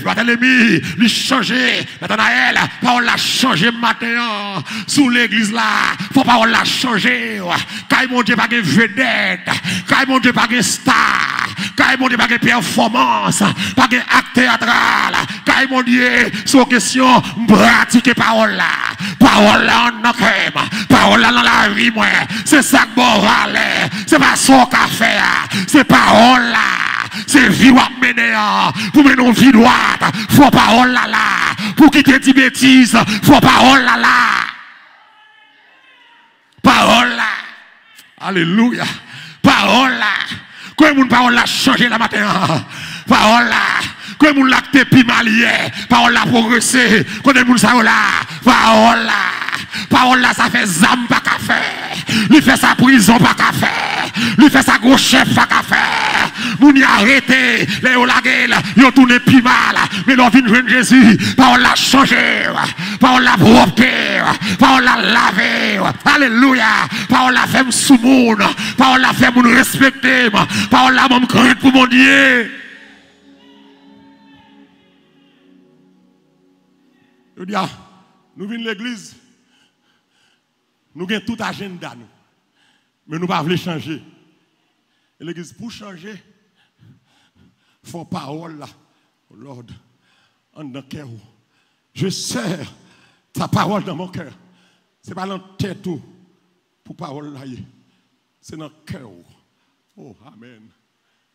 Barthélemy. Il changé Nathanaël. Parole la changé Matthieu. Sous l'église là, faut parole la changer. Quand mon Dieu pas de vedette, quand mon Dieu pas de star, quand mon Dieu pas de performance, pas de acte théâtral, quand mon Dieu sur question pratiquer parole là, parole là en crème, parole là dans la vie moi, c'est ça que moral, c'est pas son café, c'est parole là, c'est vie à mener, pour mener une vie droite, faut parole là, pour quitter des bêtises, faut parole là. Parole là. Alléluia. Parole là. Quand mon parole là changé la matin. Parole là. Quand mon là te pi malien. Parole là progressé. Quand mon ça là. Parole là. Parole là ça fait zam pas qu'à faire. Il fait sa prison pas qu'à faire. Il fait sa gros chef pas qu'à faire. Moun y arrêté. Les ou la gueule. Ils tourné pi mal. Mais l'on vient de Jésus. Parole là changé. Parole là propre. Parole la laver. Alléluia. Parole la fait sous monde. Parole la fait me respecter. Parole la me craindre pour mon Dieu. Je dis, nous venons de l'église. Nous avons tout agenda. Mais nous ne pouvons pas changer. Et l'église, pour changer, il faut parole là. Lord, en dans le cœur. Je sers ta parole dans mon cœur. Ce n'est pas dans la tête pour parole là. C'est dans le cœur. Oh, amen.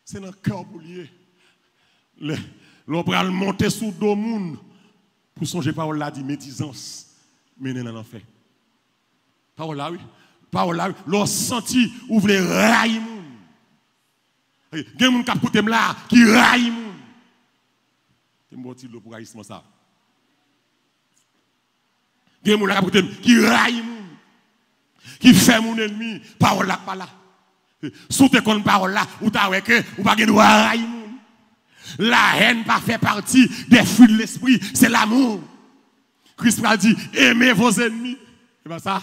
C'est dans le cœur pour lier. L'on va monter sous deux monde pour songer parole là dit médisance, mener dans l'enfer. Parole là, oui. Parole là, oui. L'on senti ouvre raille moun. Il y a des gens qui ont là, qui raille moun. C'est un bon titre pour haïssement ça. Il y a des gens qui raille moun. Qui fait mon ennemi, parole là, pas là. Sous tes comptes parole là, ou t'as que ou pas de raille moun. La haine pas fait partie des fruits de l'esprit, c'est l'amour. Christ a dit, aimez vos ennemis. C'est pas ça?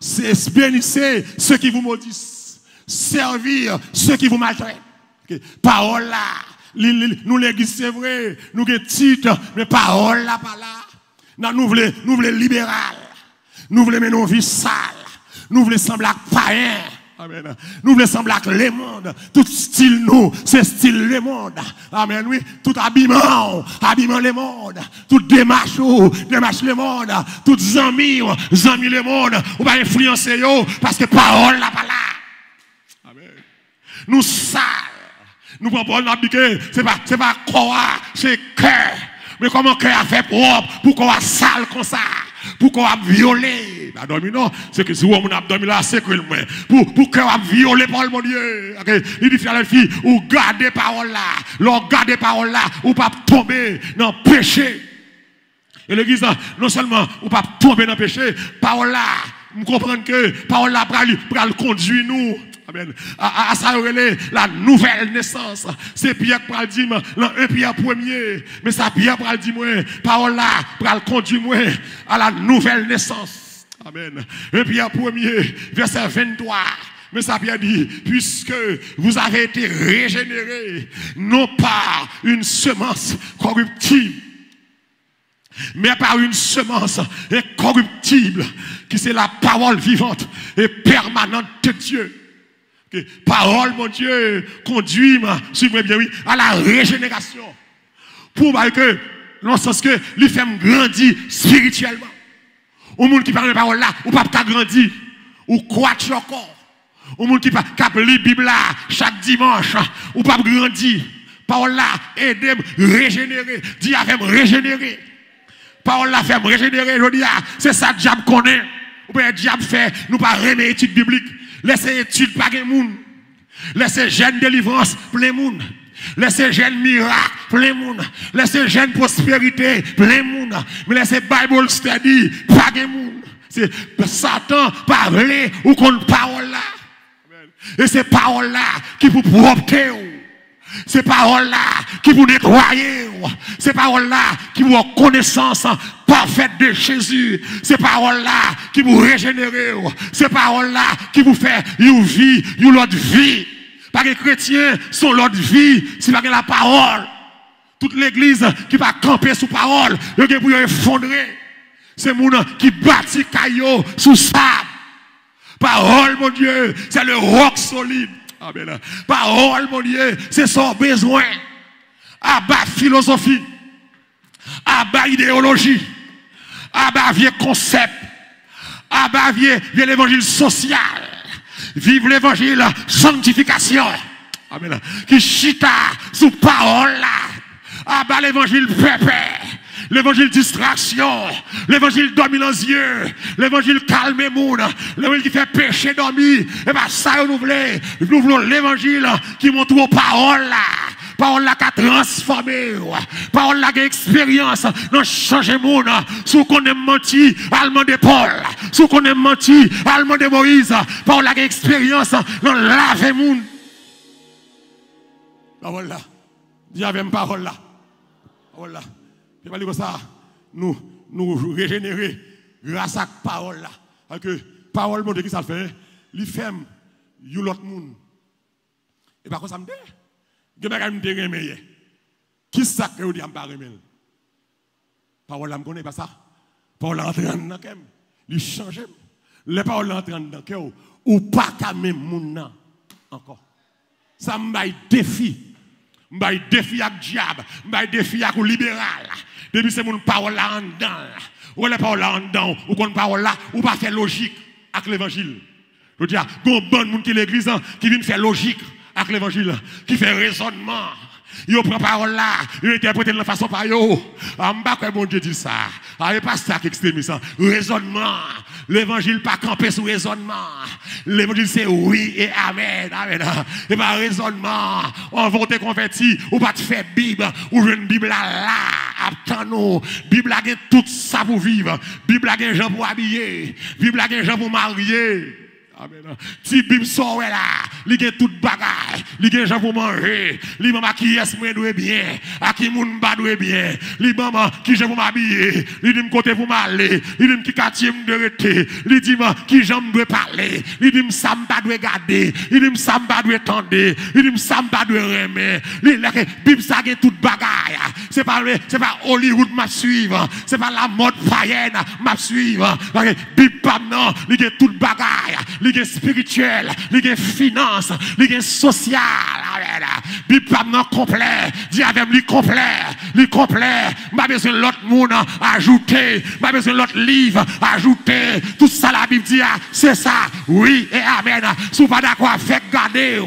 C'est bénissez ceux qui vous maudissent. Servir ceux qui vous maltraitent. Okay. Parole là, nous l'église c'est vrai, nous avons titre, mais parole là pas là. Nous voulons libéral. Nous voulons mener nos vies sales. Nous voulons sembler païens. Amen. Nous voulons sembler le monde. Tout style nous, c'est style le monde. Amen, oui. Tout habillement le monde. Tout démarche le monde. Tout amis le monde. On va influencer yo parce que parole là pas là. Amen. Nous sales. Nous prenons pas l'abdiquer. C'est pas quoi, c'est cœur. Mais comment cœur a fait propre pour qu'on a sale comme ça? Pour qu'on a violé. Non, c'est que si on a dormi là, c'est que pour qu'on a violé par mon Dieu. Il dit à la fille, ou gardez parole là. L'on garde parole là, ou pas tomber dans le péché. Et l'église, non seulement ou pas tomber dans le péché, parole là, nous comprenons que parole là pour conduire nous. Amen. À ça, la nouvelle naissance. C'est Pierre qui a dit, dans 1 Pierre 1er. Mais ça, Pierre qui a dit, parole là, pour le conduire à la nouvelle naissance. Amen. 1 Pierre 1er, verset 23. Mais ça Pierre dit, puisque vous avez été régénérés, non par une semence corruptible, mais par une semence incorruptible, qui c'est la parole vivante et permanente de Dieu. Parole, mon Dieu, conduis-moi, suivez bien, oui, à la régénération. Pour que, dans le sens que, lui fait grandir spirituellement. Au monde qui parle de parole là, ou pas grandir, ou croit encore. Au monde qui parle de la Bible là, chaque dimanche, ou pas grandir. Parole là, aidez-moi régénérer. Dis avec moi régénérer. Parole là, fait régénérer. Je dis, c'est ça que diable connaît. Ou bien diable fait, nous pas remettre études bibliques. Laissez études par les gens. Laissez jeune délivrance plein monde. Laissez jeune miracle plein monde. Laissez jeune prospérité plein monde. Mais laissez Bible study par les gens. C'est Satan parler ou qu'on parole là. Et ces paroles là qui vous propter. Ces paroles là qui vous nettoyer. Ces paroles là qui vous ont connaissance parfaite de Jésus. Ces paroles là qui vous régénérer. Ces paroles là qui vous fait une vie, une autre vie. Parce que les chrétiens sont l'autre vie, c'est pas que la parole. Toute l'église qui va camper sous parole, il y a pour effondrer. C'est mon qui bâtit caillou sous sable. Parole, mon Dieu, c'est le roc solide. Amen. Parole, mon Dieu, c'est son besoin. Abat philosophie, abat idéologie, abat vieux concept, abat vieux l'évangile social. Vive l'évangile sanctification. Amen. Qui chita sous parole là. Abat l'évangile pépère. L'évangile distraction, l'évangile dominance yeux, l'évangile calme monde, l'évangile qui fait péché dormir. Et bien ça nous voulons l'évangile qui montre aux paroles là. Parole là qui a transformé, parole là qui a expérience dans changer le monde. Si on aime menti, allemand de Paul, si on aime menti, allemand de Moïse, parole là qui a expérience dans laver le monde. Parole là, Dieu avait une parole là. Parole là. Je vais dire ça, nous régénérer grâce à la parole là. Parce que la parole, mon Dieu, qui ça fait, il fait l'autre monde. Et par contre, ça me dit, je vais me remettre. Qui ça que vous dites, je ne vais pas remettre? La parole là, je ne connais pas ça. La parole là, entre dans le cœur. Il change. La parole là, entre dans le cœur. Ou pas qu'à même monde encore. Ça me défi. Je vais défi avec le diable. Je vais défi avec le libéral. Depuis c'est mon parole là en dedans. Ou la parole là en dedans. Ou qu'on parole là. Ou pas faire logique avec l'évangile. Je veux dire, il y a bon monde qui l'église qui vient faire logique avec avec l'évangile, qui fait raisonnement. Yo prend parole là, yo interprète de la façon par yo. En bas que bon Dieu dit ça. Ah, c'est pas ça qui extrémiste. Raisonnement. L'évangile pas camper sur raisonnement. L'évangile c'est oui et amen. Amen. Et pas raisonnement. On va te convertir ou pas te faire Bible ou une Bible là. Attends-nous. Bible a tout ça pour vivre. Bible a gens pour habiller. Bible a gens pour marier. Amen. Si Bible sort là, il y a toute bagaille, il y a des gens pour manger, il y a qui est moi doit bien, à qui moun ba doit bien, il y a qui je pour m'habiller, il dit côté pour m'aller, il dit qui quartier me doit rester, il dit qui j'aime doit parler, il dit ça me doit garder, il dit ça me doit tendre, il dit ça me doit remettre. La Bible ça a toute bagaille. C'est pas Hollywood m'a suivre, c'est pas la mode païenne m'a suivre. Bible pas non, il y a toute bagaille. Il y a spirituel, il y a finance, il y a social. Bible pas non complet, dis avec lui complet, m'a besoin de l'autre monde ajouter, m'a besoin de l'autre livre ajouter. Tout ça la Bible dit c'est ça. Oui et amen. Si vous pas d'accord, faites garder.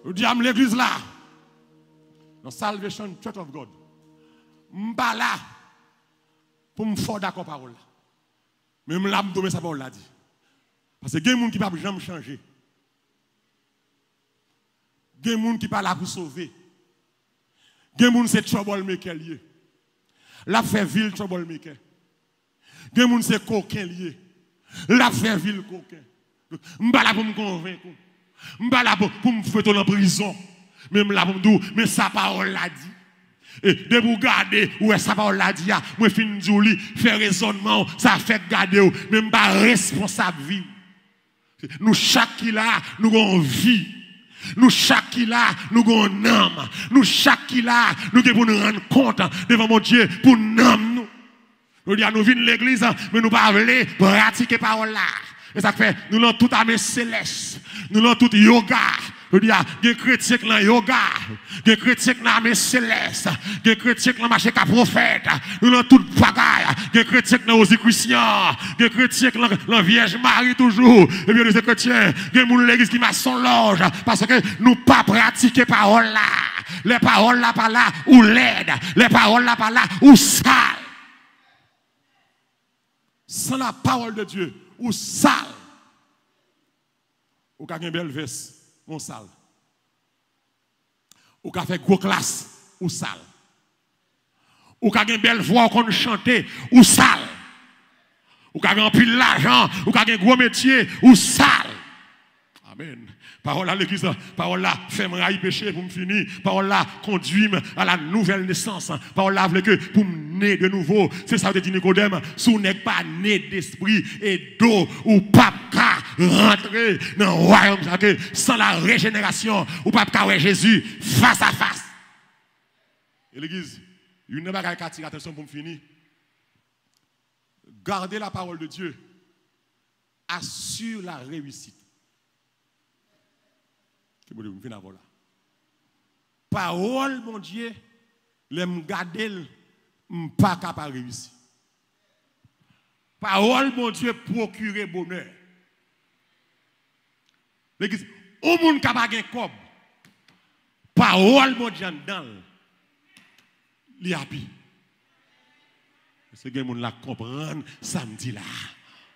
Je dis à l'église là, dans Salvation Church of God, m'ba là pour me faire d'accord parole. Même là, je me sa parole là dit. Parce que il y a des gens qui ne peuvent jamais changer. Il y a des gens qui ne sont pas là pour sauver. Il y a des gens qui sont troublemaker lié. La fait ville troublemaker. Il y a des gens qui sont coquin lié. La fait ville coquin. Je ne suis pas là pour me convaincre. Je ne suis pas là pour me faire en prison. Même là pour me dire, mais sa parole l'a dit. Et de vous garder, où est sa parole l'a dit, moi fin de faire raisonnement, ça fait garder, même pas responsable vie. Nous chaque qui là, nous avons vie. Nous chaque qui là, nous avons âme. Nous chaque qui là, nous devons nous rendre compte devant mon Dieu pour nous. Nous disons, nous venons de l'église, mais nous ne pouvons pas pratiquer la parole là. Et ça fait, nous avons tout à céleste, nous avons tout yoga. Je dis, il y a des chrétiens qui ont yoga, des chrétiens qui ont céleste, des chrétiens qui ont marché comme prophète, nous avons tout bagaille, des chrétiens qui ont aussi Christian, des chrétiens qui ont Vierge Marie toujours, et bien des chrétiens, des gens de l'église qui m'a son loge, parce que nous ne pas pratiquer parole là. Les paroles là par là ou l'aide, les paroles là par là ou sale. Sans la parole de Dieu ou sale. Ou qu'a une belle veste. Ou sale. Ou qu'a fait gros classe, ou sale. Ou qu'a une belle voix qu'on chante, ou sale. Ou qu'a un pile l'argent, ou qu'a un gros métier, ou sale. Amen. Parole à l'église, parole là, fais-moi péché pour me finir. Parole là, conduis-moi à la nouvelle naissance. Parole là, que pour me naître de nouveau. C'est ça que dit Nicodème. Si vous n'êtes pas né d'esprit et d'eau, ou pas rentrer dans le royaume sans la régénération, ou pas voir Jésus face à face. Et l'église, il n'y a pas qu'à tirer attention pour me finir. Garder la parole de Dieu assure la réussite. Parole, mon Dieu, l'aime garder, pas capable de réussir. Parole, mon Dieu, procurer bonheur. L'église, au monde qui a pas de cob, parole, mon Dieu, dans li happy. C'est que les gens la comprennent samedi là.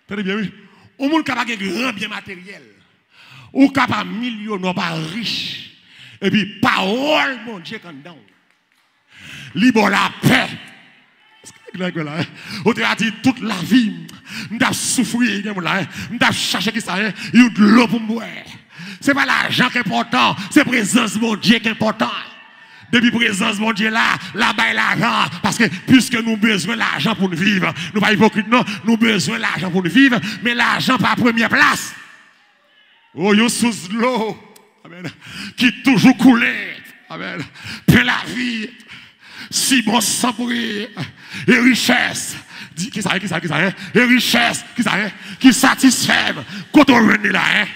Tenez bien, oui. Au monde qui a pas de grand bien matériel. Ou capable millionnaire, pas riche. Et puis, parole, mon Dieu, quand dedans. Libre la paix. On te dit toute la vie, je souffrir, je chercher qui ça, il y a de l'eau pour moi. Ce n'est pas l'argent qui est important, c'est la présence de mon Dieu qui est important. Depuis la présence de mon Dieu là, là-bas il l'argent. Parce que puisque nous avons besoin de l'argent pour nous vivre, nous ne sommes pas hypocrites, non, nous avons besoin de l'argent pour nous vivre, mais l'argent pas à première place. Oh, yo sous l'eau, amen, qui toujours coulé, amen, puis la vie, si bon sang pour et richesse, qui ça, et richesse, qui satisfait, quand on revient là, hein?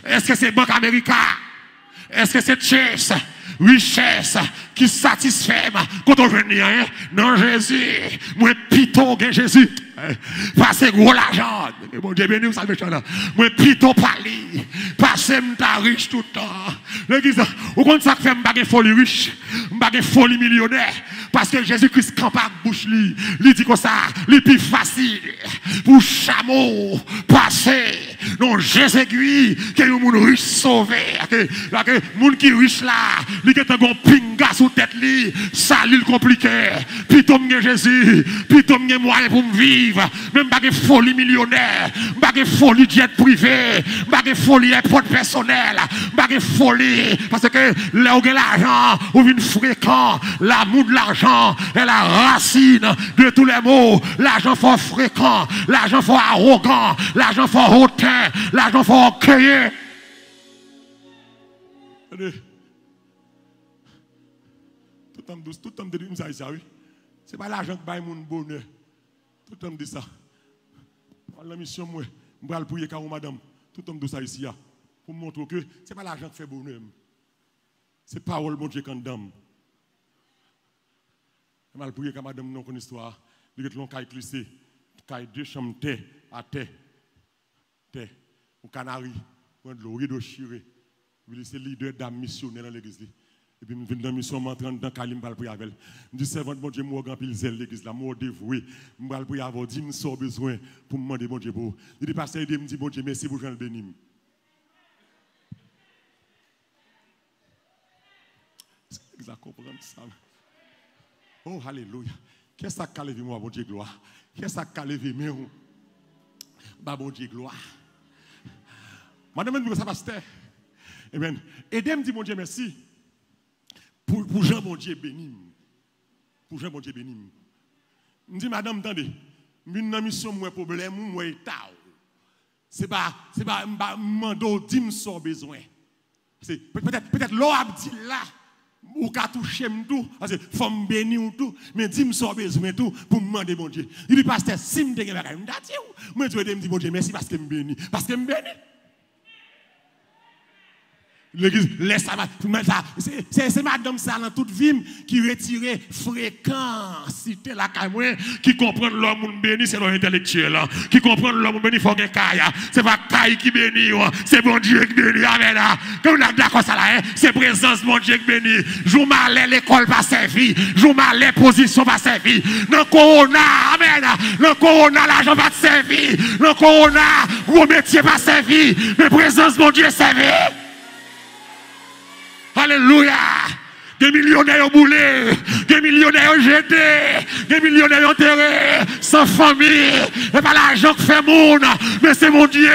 Est-ce que c'est Banque America? Est-ce que c'est Chase? richesse qui satisfait quand on veut rien. Non, Jésus, moi, plutôt que Jésus. Passez gros l'argent. Bon Dieu béni, vous savez, moi, plutôt parler. Passez m'ta riche tout le temps. L'église, vous comprenez ça que fait m'bagé folie riche, m'bagé folie millionnaire. Parce que Jésus-Christ campe à bouche li. Il dit comme ça, il plus facile pour chameau passer. Non, Jésus aiguille, que le monde riche sauvé. Que le monde qui riche là, il y a un pinga sous tête li, ça lui compliqué. Plutôt que Jésus, plutôt que moyen pour me vivre. Même pas de folie millionnaire, pas de folie jet privé, pas de folie airport personnel, pas de folie. Parce que là où il y a l'argent, ou une fréquent, l'amour de l'argent est la racine de tous les maux. L'argent faut fréquent, l'argent faut arrogant, l'argent faut hautain, l'argent faut orgueilleux. Tout le monde dit ça, oui. C'est pas l'argent qui va mon bonheur. Tout le monde dit ça. La mission, moi, je vais prier car madame. Tout le monde dit ça ici. Pour montrer que ce n'est pas l'argent qui fait bonheur. C'est parole, mon Dieu, quand dame. Je vais prier car madame, non, une histoire. Il y a un caille clissé. Caille deux chambres, terre, à terre. Terre. Au Canari. Pour de l'eau, rideau chiré. C'est le leader d'âme missionnaire dans l'église. Et puis, je viens dans la mission, je suis dans Kalim, je vais prier avec elle. Je dis, servante, mon Dieu, moi, grand pile zèle l'église, là, moi, dévoué. Je vais prier avec elle, dis, je sors besoin pour me demander, mon Dieu, pour. Il dit, pasteur, il me dit, mon Dieu, merci pour Jean béni. C'est exact, comprendre ça. Oh, alléluia. Qu'est-ce que ça a levé, moi, mon Dieu, gloire? Qu'est-ce que ça a levé, moi? Bah, mon Dieu, gloire. Madame, je dis, ça, pasteur. Amen. Et Dieu me dit, mon Dieu, merci. Pour Jean, mon Dieu, béni. Pour Jean, mon Dieu, béni. Je dis, madame, attendez, une mission, moi, problème, moi, état. C'est pas, mando, dit, me sort besoin. Peut-être, l'eau a dit là, ou qu'a touché tout, parce que faut me bénir ou tout, mais dit, me sort besoin tout, pour me demander, mon Dieu. Il dit, pasteur, si me dégueule, moi, je dis, mon Dieu, merci parce que me bénis. Parce que me bénis. L'église, laisse ça. C'est madame ça dans toute vie qui retire fréquence. La caille, qui comprend l'homme béni, c'est l'homme intellectuel. Qui comprend l'homme béni, il faut qu'il caille. C'est pas caille qui bénit, c'est bon Dieu qui bénit. Amen. Comme on a d'accord ça là, c'est présence mon Dieu qui bénit. Jour malais, l'école va servir. Jour malais, position va servir. Dans le corona, amen. Dans le corona, l'argent va te servir. Dans le corona, vos métiers va servir. Mais présence mon Dieu servir. Alléluia. Des millionnaires boulés, des millionnaires jetés, des millionnaires enterrés, sans famille. Et pas l'argent qui fait monde, mais c'est mon Dieu.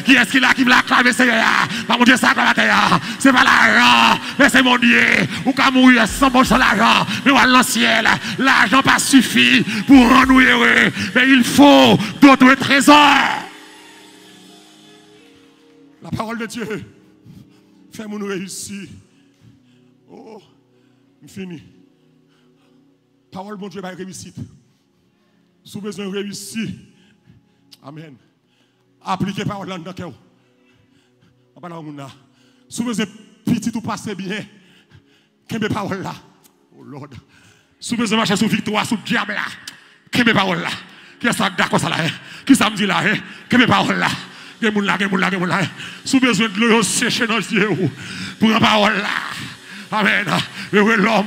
Qui est-ce qui l'a clavé, Seigneur? Pas mon Dieu, ça la terre. C'est pas l'argent, mais c'est mon Dieu. Ou qu'à mourir sans bon sur l'argent, mais à l'ancien, l'argent pas suffit pour rendre nous heureux. Mais il faut d'autres trésors. La parole de Dieu fait-moi nous réussir. Oh, fini. Parole, bon Dieu, va réussite. Sous besoin de réussir. Amen. Appliquez parole dans le cœur. Sous besoin de petit ou passer bien. Qu'est-ce parole là? Oh Lord. Sous besoin de marcher sous victoire, sous diable là. Qu'est-ce parole là? Qui est ça d'accord ça là? Qui ça me dit là? Qu'est-ce parole là? Sous besoin de l'eau sécher dans les yeux. Pour la parole là. Amen. L'homme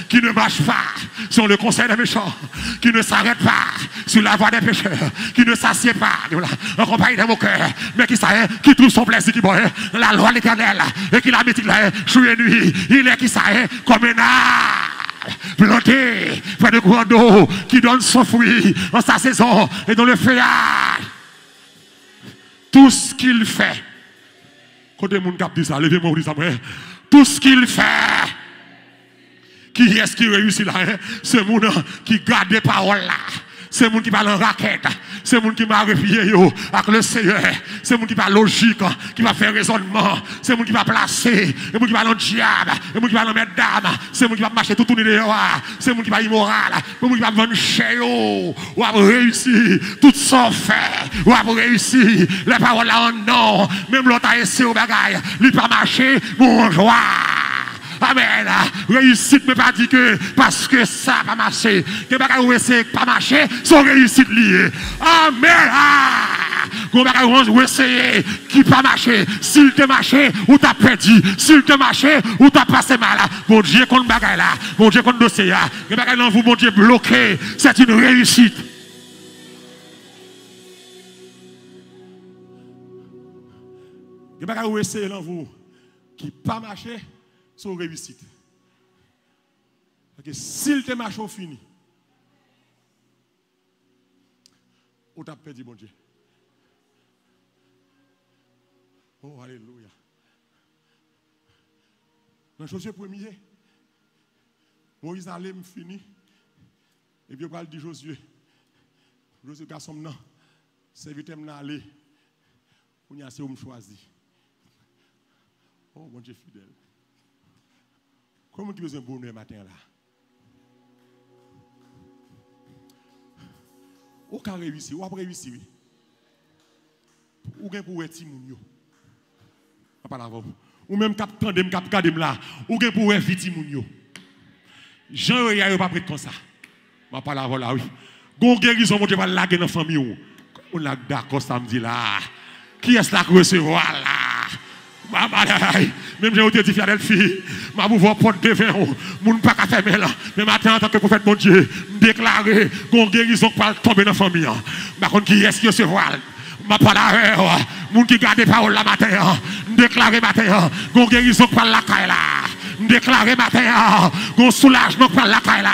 qui ne marche pas sur le conseil des méchants, qui ne s'arrête pas sur la voie des pécheurs, qui ne s'assied pas en compagnie des moqueurs, mais qui trouve son plaisir qui boit la loi de l'Éternel et qui la médite jour et nuit. Il est qui s'arrête comme un arbre planté près de courant d'eau qui donne son fruit en sa saison et dans le feuillage. Tout ce qu'il fait, quand les gens disent ça, levez-moi, disent ça, tout ce qu'il fait, qui est-ce qui réussit là? C'est le monde qui garde les paroles là. C'est le monde qui parle en raquette. C'est le monde qui m'a replié avec le Seigneur. C'est le monde qui parle logique, qui va faire raisonnement. C'est le monde qui va placer. C'est le monde qui va dans le diable. C'est le monde qui va dans le dame. C'est le monde qui va marcher tout tourner dehors. C'est le monde qui va immoral. C'est le monde qui va vendre cher. Ou va réussir. Tout ça fait. Ou va réussir. Les paroles là en non. Même l'autre a essayé au bagaille. Il pas marcher. Bon joie. Amen. Réussite, mais pas dit que parce que ça n'a pas marché. Que bagaille où c'est pas marché, son réussite liée. Amen. Qu'on va essayer qui pas marché. S'il te marché, ou t'as perdu. S'il te marché, ou t'as passé mal. Mon Dieu, qu'on bagaille là. Mon Dieu, qu'on dossier là. Que bagaille dans vous, mon Dieu, bloqué. C'est une réussite. Que bagaille où essayer dans vous qui pas marché, son réussite. Parce que s'il te marche au fini, ou t'as perdu, mon Dieu. Oh, alléluia. Dans Josué 1er, Moïse allait me finir. Et puis, il va dire Josué. Josué, garçon, non. Serviteur m'a aller. On y a assez me choisi. Oh, mon Dieu fidèle. Comment tu veux un bonheur matin là? Ou qu'à réussir, ou après réussir, oui. Ou bien pour être moun. Ou même cap tandem cap kadem là, ou bien pour être vite Jean y a pas prêt comme ça. Ma parole là oui. Gon guérison mon Dieu va laguer dans famille. On a d'accord samedi là. Qui est-ce là qui recevoir là? Même j'ai été dit Philadelphie, ma pouvoir porte de vin, moun pas qu'à fermer là. Mais maintenant en tant que prophète mon Dieu, déclarer gon guérison pas tomber dans famille. Par contre qui est-ce qui recevoir? Ma parole, moun qui garde parole la matin, déclarer matin, gon guérison par la caille là. Déclarer matin, gon soulagement par la caille là.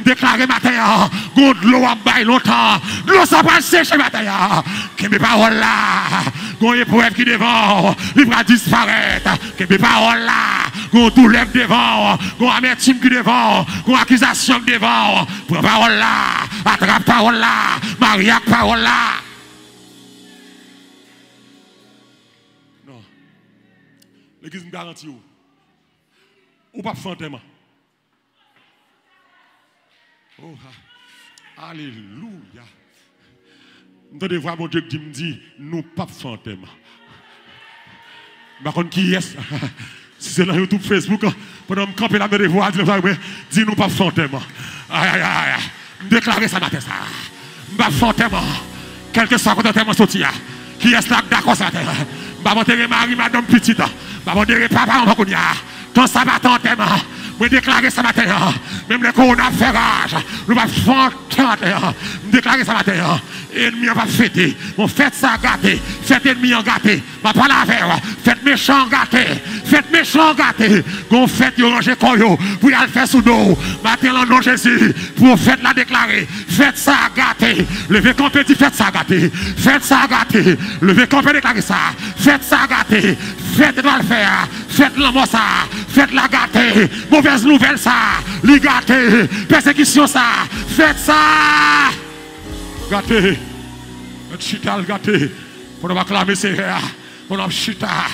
Déclarer matin, gon de l'eau en bail longtemps. L'eau ça va sécher matin. Que mes paroles là, gon épreuve qui devant, il va disparaître. Que mes paroles là, gon douleur devant, gon amertume qui devant, gon accusation qui devant. Prends parole là, attrape parole là, mariage parole là. L'église me garantit ou pas fantôme. Oh, alléluia. Nous devons voir mon Dieu qui me dit, nous pas fantôme. Par contre, qui est si c'est dans YouTube, Facebook, pendant que je campe là, nous devons voir, dis nous pas fantôme. Aïe, aïe, aïe. Déclarez ça matin, ça. Pas fantôme. Quel que soit le thème sorti, qui est là, d'accord, ça. Je vais enterrer Marie, madame petite. Je vais enterrer papa, on va quand ça va tenter, je vais déclarer ça matin. Même les corona fait rage. Nous allons faire déclarer ça matin. Ennemi va fêter. On fait ça gâté. Faites ennemi en gâté. Je pas la faire. Faites méchant gâté. Faites méchant gâté. On fait ranger koyo. Pour y aller faire sous dos. Matin, le nom de Jésus. Pour faites la déclarer. Faites ça gâté. Levez campé, faites ça gâté. Faites ça gâté. Levez campé, déclarer ça. Faites ça gâté. Faites de le faire. Faites l'amour ça. Faites la gâté. Mauvaise nouvelle ça. Les gâté. Persécution ça. Faites ça. Gâté. Chita gâté. Pour nous acclamer c'est pour nous chita.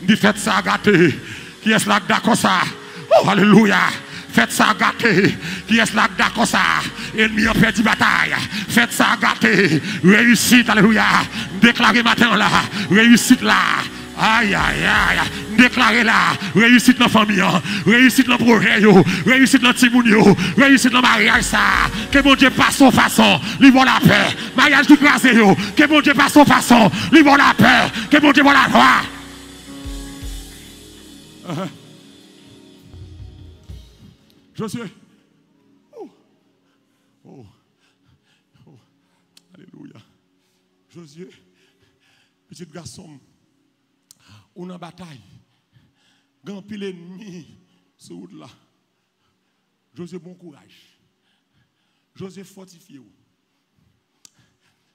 Dit faites ça gâté. Qui est là d'accord ça? Oh alléluia. Faites ça gâté. Qui est là d'accord ça? Ennemi a perdu bataille. Faites ça gâté. Réussite alléluia. Déclarez matin là. Réussite là. Aïe, aïe, aïe. Déclarez là. Réussite dans la famille. Réussite dans le projet. Réussite dans le timoun. Réussite dans le mariage. Ça. Que mon Dieu passe aux façons. Libre la paix. Mariage du crasé. Que mon Dieu passe aux façons. Libre la paix. Que mon Dieu voit la joie. Josué. Oh. Alléluia. Josué. Petit garçon. On a bataille. Grand pile ennemi sur route là. Josué, bon courage. Josué, fortifiez-vous.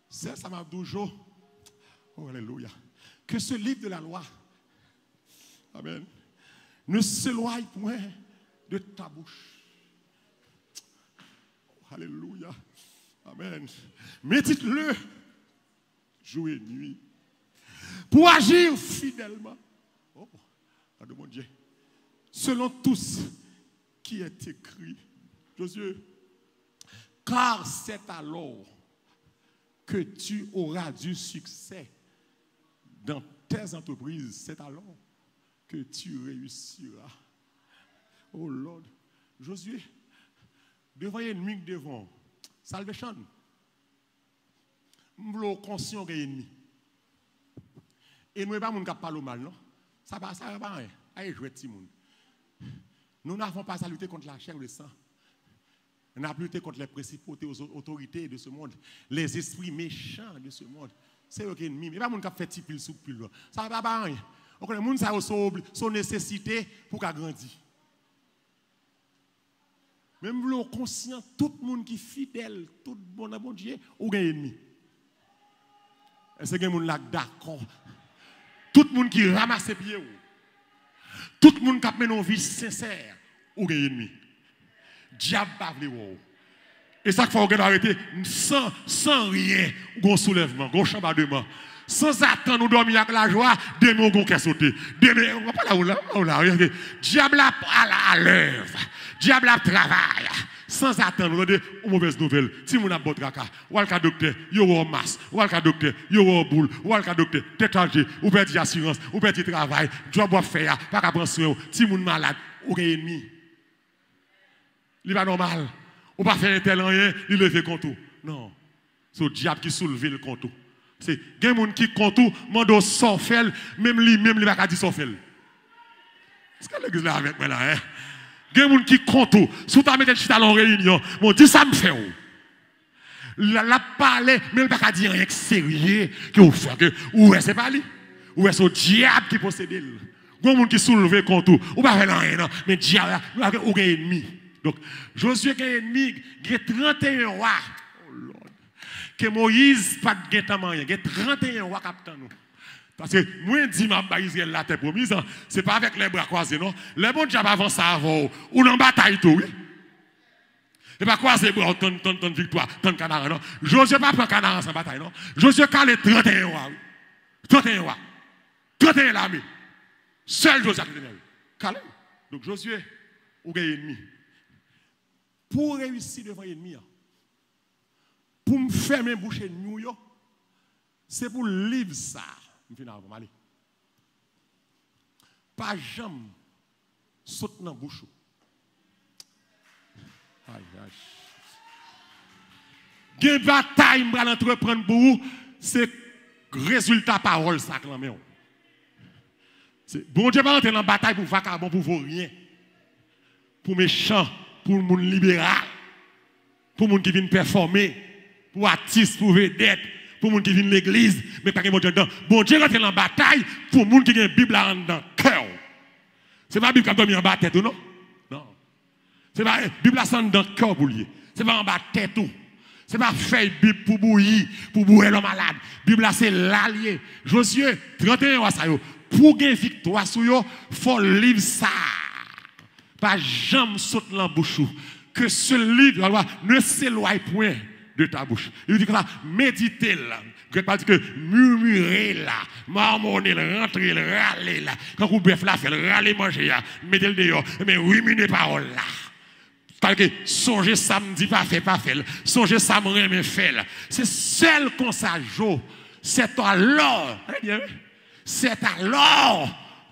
Ça m'a toujours. Oh, alléluia. Que ce livre de la loi, amen, ne s'éloigne point de ta bouche. Oh, alléluia. Amen. Médite-le jour et nuit. Pour agir fidèlement. Oh, mon Dieu. Selon tout ce qui est écrit. Josué. Car c'est alors que tu auras du succès dans tes entreprises. C'est alors que tu réussiras. Oh Lord. Josué, devant l'ennemi devant, salvation. Nous sommes conscients qu'il y a ennemi. Et nous ne sommes pas parler mal, non? Ça va rien. Allez, jouer petit monde. Nous n'avons pas à lutter contre la chair ou le sang. Nous avons lutté contre les principautés, les autorités de ce monde, les esprits méchants de ce monde. C'est eux qui sont ennemis. Mais pas monde qui fait petit pile sous pile. Ça ne va pas rien. On connaît les gens qui son nécessité pour qu'elle grandisse. Même le conscient, tout le monde qui est fidèle, tout le bon Dieu, ou un ennemi. Est-ce que les gens d'accord? Tout le monde qui ramasse ses pieds, tout le monde qui a mené une vie sincère, ou un ennemi. Diable va venir. Et ça qu'il faut arrêter sans rien, un soulèvement, un chambardement. Sans attendre, nous dormir avec la joie, demain, on va sauter. Demain, on va pas là, diable à l'œuvre. Diable travaille. Sans attendre, on dit une mauvaise nouvelle. Si vous avez un bon tracas, ou un docteur, il y aura un masque, ou un docteur, il y aura un boule, ou un docteur, tête chargée, ou perdre l'assurance, ou perdre le travail, job à faire, pas qu'à prendre soin, si vous êtes malade, ou un ennemi. Il n'est pas normal. Ou pas faire un tel rien, il le fait contre tout. Non. C'est le diable qui soulève le contre tout. C'est des gens qui comptent tout, mando sans faire, même lui, il va pas dire sans faire. Est-ce que l'église là avec moi là, hein? Des gens qui comptent tout. Si tu as mis chita en réunion, mon dit ça me fait où? La parler, mais il va pas dire rien de sérieux que vous faites. Ou est-ce pas lui? Ou est-ce le diable qui possède lui? Des gens qui soulèvent contre tout. Ou pas faire rien, mais diable, ou un ennemi. Donc, Josué qui est ennemi, il y a 31 rois. Oh Lord. Que Moïse pas de guet-temps, il y a 31 rois qui attendent nous. Parce que moi, je dis que Israël la terre promise, ce n'est pas avec les bras croisés, non. Les bons diables avancent avant, ou en bataille tout, oui. Et pas croiser les bras, ton victoire, ton canard, non. Josué pas prendre canard en bataille, non. Josué a les 31 rois, oui. 31 rois. 31 l'armée. Seul Josué qui est calé. Donc Josué, ou gagne ennemi. Pour réussir devant l'ennemi, pour me fermer bouche ennemi, c'est pour livre ça. Aller. Pas jamais sauter dans la bouche. Une bataille que entreprendre pour vous, c'est résultat parole ça que l'on bon Dieu va entrer dans la bataille pour vagabond, pour vous rien. Pour méchant, pour le monde libéral, pour le monde qui vient performer, pour artistes, pour vedettes, pour le monde qui vient de l'église, mais pas que mon Dieu dedans. Bon Dieu rentre dans la bataille pour le monde qui a une Bible dans le cœur. C'est pas la Bible qui a dormi en bas de tête, non? Non. C'est pas la Bible qui a dans le cœur pour lui. C'est pas en bas de tête, tout. C'est pas feuille Bible pour bouillir, pour bouillir l'homme malade. Bible c'est l'allié. Josué, 31 ans, ça yo. Pour gagner victoire sur yo, faut livre ça. Pas jamais sauter dans la bouche. Que ce livre ne s'éloigne point de ta bouche. Il dit que ça, méditez là. Je ne pas dire que murmurer là, marmonner là, rentrer là, râler là. Quand vous bœuf là, fait râler manger là, mettez le dehors, mais ruminer parole là. Parce que songez samedi pas fait, songez samedi mais fait là. C'est seul qu'on s'ajoute. C'est alors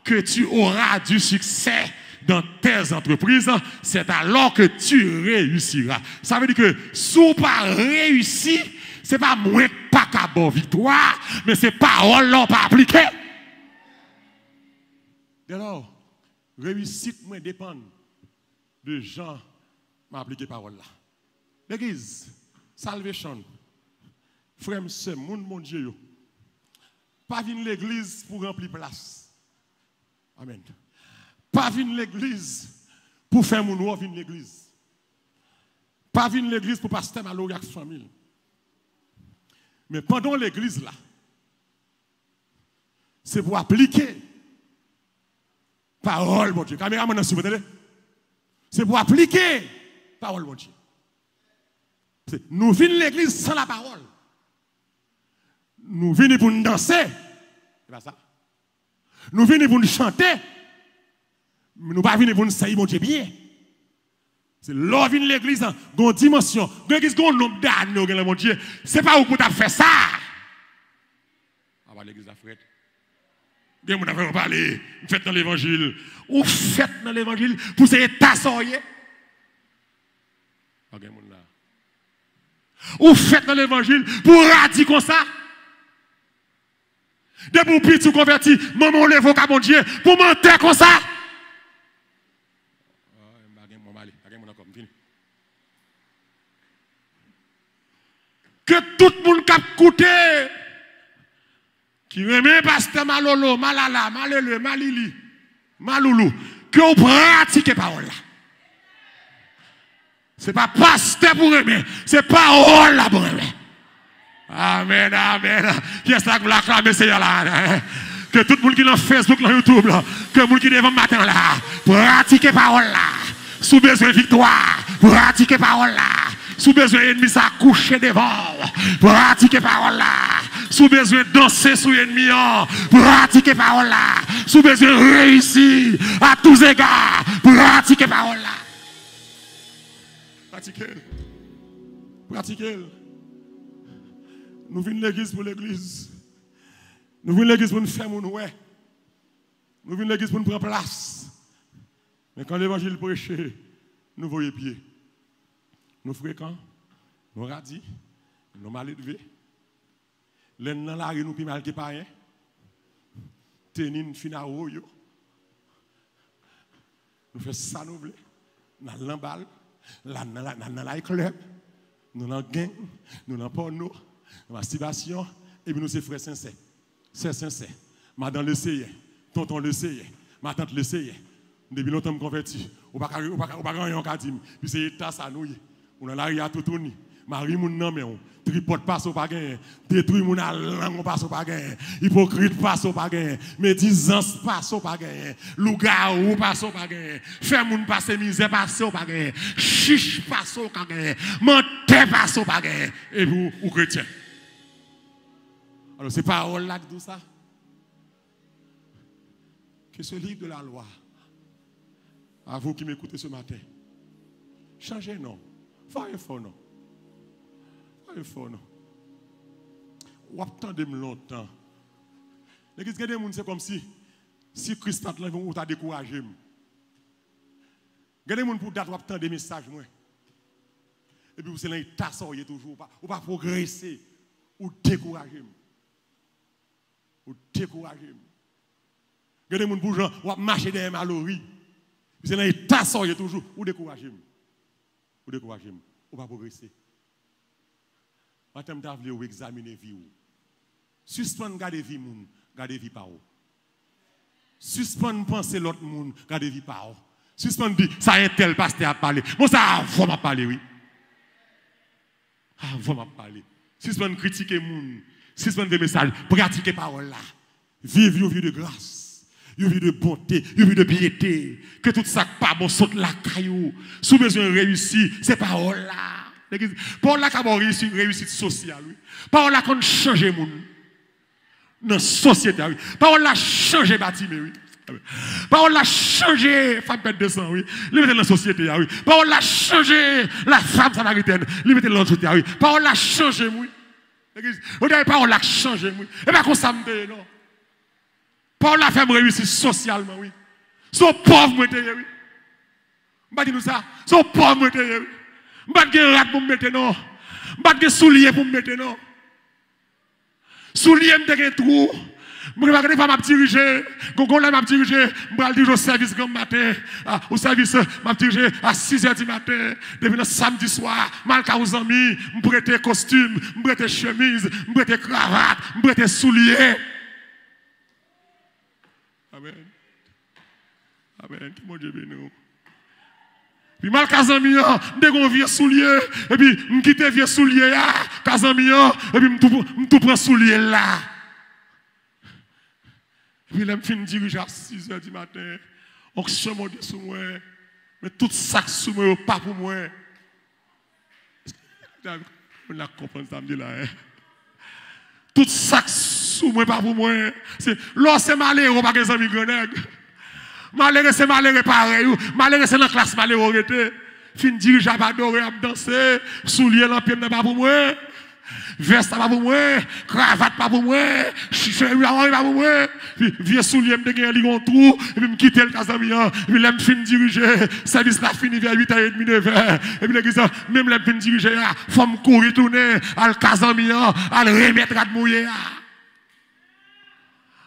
que tu auras du succès dans tes entreprises, c'est alors que tu réussiras. Ça veut dire que si tu n'as pas réussi, ce n'est pas moins pas qu'à bonne victoire, mais c'est parole là pas appliquée. Alors, réussite moi dépend de gens qui appliquent parole là. L'église, salvation, frère, c'est mon Dieu. Pas venir l'église pour remplir place. Amen. Pas venir l'église pour faire mon roi venir l'église. Pas venir l'église pour passer à l'eau avec famille. Mais pendant l'église là, c'est pour appliquer parole mon Dieu. Caméra maintenant sur vous. C'est pour appliquer parole mon Dieu. Nous venons l'église sans la parole. Nous venons pour nous danser. C'est pas ça. Nous venons pour nous chanter. Nous ne pas venir pour nous saillir mon Dieu bien. C'est là vient l'église dans une dimension. L'église a un nombre d'années mon Dieu. C'est pas où pour faire ça. Ah bah l'église a frère. Des gens qui parler, vous faites dans l'évangile. Ou faites dans l'évangile pour ces tassoyer. Ou faites dans l'évangile pour radier comme ça. Des bons petits convertis, maman lève au mon Dieu pour mentir comme ça. Que tout le monde qui a écouté, qui remet pasteur Malolo, Malala, Malele, Malili, Maloulou, que vous pratiquez parole là. Ce n'est pas pasteur pour aimer, c'est parole là pour aimer. Amen, amen. Qui est-ce que vous l'acclamez, Seigneur là? Que tout le monde qui est dans Facebook, dans YouTube, là, que le monde qui est devant matin là, pratiquez parole là. Sous besoin de victoire, pratiquez parole là. Sous besoin d'ennemi, ça coucher devant. Pratiquez parole là. Sous besoin de danser sous l'ennemi, pratiquez parole là. Sous besoin de réussir à tous égards, pratiquez parole là. Pratiquez. Pratiquez. Nous venons l'église pour l'église. Nous venons l'église pour nous faire mon ouais. Nous venons l'église pour nous prendre place. Mais quand l'évangile prêche, nous voyons pied. Nous fréquents, nous radis, nous mal élevés. Les dans la rue nous plus mal que pas rien. Tenir fin à haut yo. Nous faisons ça nous voulons. Dans l'embal, dans la club, nous dans gang, nous dans porno, masturbation et puis nous c'est frères sincères. C'est sincère. Madame le sait, tonton le sait, ma tante le sait. Depuis longtemps me converti. Ou pas rien en dit. Puis c'est état ça nous. On a l'arrière tout tourné. Marie moun nan mais on tripote pas au pas gain. Détruit moun a langue pas au pas gain. Hypocrite pas au pas gain. Médisance pas au pas gain. Lougarou pas au pas gain. Fait moun passer misère pas au pas gain. Chiche pas au pas gain. Menteur pas au pas gain. Et vous ou chrétien. Alors c'est parole là qui dit ça. Que ce livre de la loi, à vous qui m'écoutez ce matin, changez non. Faites fort non. Faites fort non. Ou attendez longtemps. L'église des gens c'est comme si Christ là ou t'a découragé. Gardez moun pour date ou attendre des messages moi. Et puis vous c'est là il t'assoyer toujours ou pas progresser ou décourager. Ou décourager. Gardez moun pour gens ou marcher derrière malori. C'est là il t'assoyer toujours ou décourager. Ou décourager, ou pas progresser. Maintenant, vous voulez examiner la vie. Suspendre garder vie, garder vie par où. Suspendre penser l'autre monde, garder vie par où. Suspendre dire, ça est tel pasteur à parler. Bon, ça avant m'a parler, oui. Avant m'a parler. Suspendre critiquer le monde. Suspendre des messages. Pratiquer parole là. Vivre une vie de grâce. Une vie de bonté, une vie de piété. Que tout ça pas bon saute la caillou. Sous besoin de réussir, c'est parole là. Parole là qui a réussite sociale. Oui. Parole là qu'on change le monde. Dans la société. Oui. Parole là change le bâtiment. Oui. Parole là change femme pète de sang. Oui. Les mettre dans la société. Oui. Parole là change la femme samaritaine. Les mettre dans la société. Oui. Parole là change. Oui. Vous avez parole là change. Oui. Et bien qu'on s'en me non. Paul a fait réussir socialement, oui. Son pauvre, moi, oui. Je dis nous ça. Son pauvre, moi, oui. Je dis rat pour me mettre, non. Je dis soulier pour me mettre, non. Soulier, je dis trou. Je ne vais pas diriger. Quand je vais diriger, je vais diriger au service grand matin. Au service, je vais diriger à 6h du matin. Depuis le samedi soir, malgré aux amis, je prête costume, je prête chemise, je prête cravate, je prête soulier. Amen. Amen. Que mon Dieu bénisse. Puis mal Casamia, dès qu'on vient soulier, et puis je quitte vieux soulier là, Casamia, et puis je tout prends soulier là. Et puis là, je finis diriger à 6h du matin, on se monte sur moi, mais tout ça sous moi, pas pour moi. On a compris ça, me là. Tout ça sous moi, pas pour moi. Là, c'est malheureux, pas que amis grenègues. Malheureux, c'est malheureux pareil. Malheureux, c'est dans la classe malheureux. Fin dirigeant, pas adorer, à danser. Soulier l'empire, pas pour moi. Veste pas pour moi, cravate pas pour moi, cheveux pas pour moi, vieux soulier me gagner un trou, et puis me quitter le casamian, et puis l'aime fin diriger, service la fini vers 8h30 9h, et puis l'église même l'aime fin diriger, faut me courir tourner à le casamian, à le remettre à mouiller,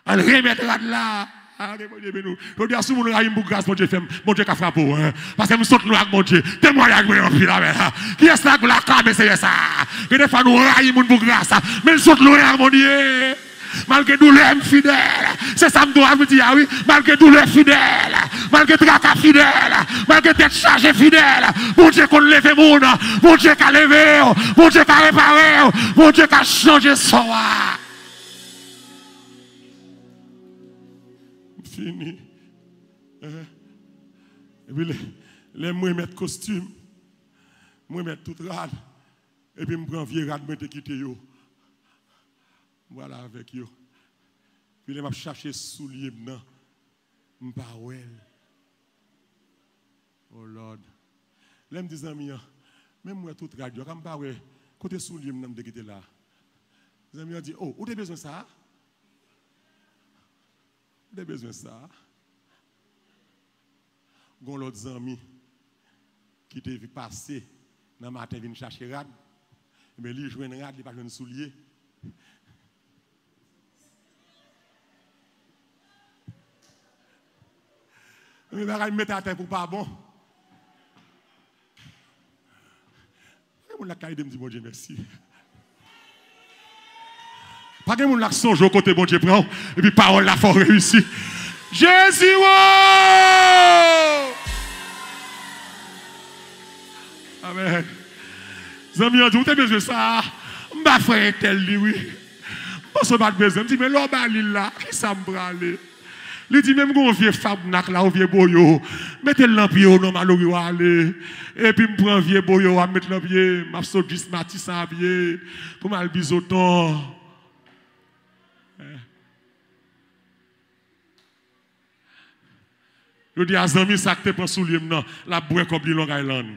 à le remettre à là. Je dis à ce moment là, il me grâce, mon Dieu, mon Dieu qui a frappé. Parce que je saute avec mon Dieu. Témoignage avec mon Dieu. Qui est-ce que la came, c'est ça? Que des fois nous raillons pour grâce. Mais je saute avec mon Dieu. Malgré douleur fidèle. C'est ça que je dois vous dire, oui. Malgré douleur fidèle. Malgré tracas fidèle. Malgré tête chargée fidèle. Mon Dieu qu'on lève mon nom. Mon Dieu qui a levé. Mon Dieu qui a réparé. Mon Dieu qui a changé son. Fini. Et puis, les moi mettre costume, moi mettre tout rad, et puis je prends vieux rad, je quitter yo. Voilà avec yo. Puis je chercher soulier maintenant. Je pas ouais. Oh Lord. Là me dis amis, même moi tout rad, je pas ouais. Côté soulier maintenant de quitter là. Les amis ont dit oh, où tu as besoin de ça? Vous avez besoin de ça. Gon l'autre ami qui te vu passer dans le matin, vient chercher rad. Mais lui, il joue un rad, il n'a pas de soulier. Mais il va mettre à terre pour pas bon. On a caillé de me dire, mon Dieu, merci. Pas que mon l'action au côté bon Dieu prend et puis parole la faut réussir. Jésus Amen. Zami on dit vous avez besoin de ça. M'a frère tel lui oui. Parce que pas besoin. Me dit mais l'homme là qui ça me brale. Il dit même qu'on vieux fabnak là, on vieux boyo, mettez le pied au nom malheureux aller. Et puis me prend vieux boyo à mettre le pied, m'a sauté Matisse à pied pour mal bisoton. Je dis à Zami, ça que tu prends sous lui, la boue comme Long Island.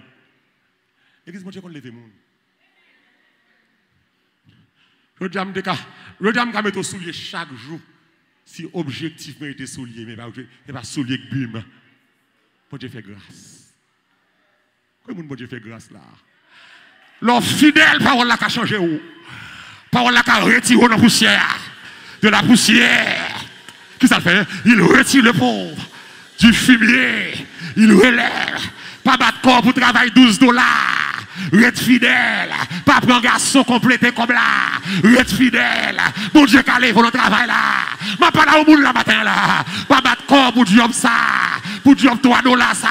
Église, mon Dieu, qu'on lève le monde. Je dis à me mettre soulier chaque jour. Si objectivement était soulier, mais pas soulier que bim. Mon Dieu fait grâce. Comment mon Dieu fait grâce là? L'homme fidèle, parole là qui a changé. Parole là qui a retiré la poussière. De la poussière. Qui ça fait? Il retire le pauvre. Du fumier, il relève, pas battre corps pour travailler $12, être fidèle, pas prendre garçon complété comme là, être fidèle, bon Dieu calé pour le travail là, ma pas là au monde là matin là, pas battre corps pour job ça, pour job $3 ça,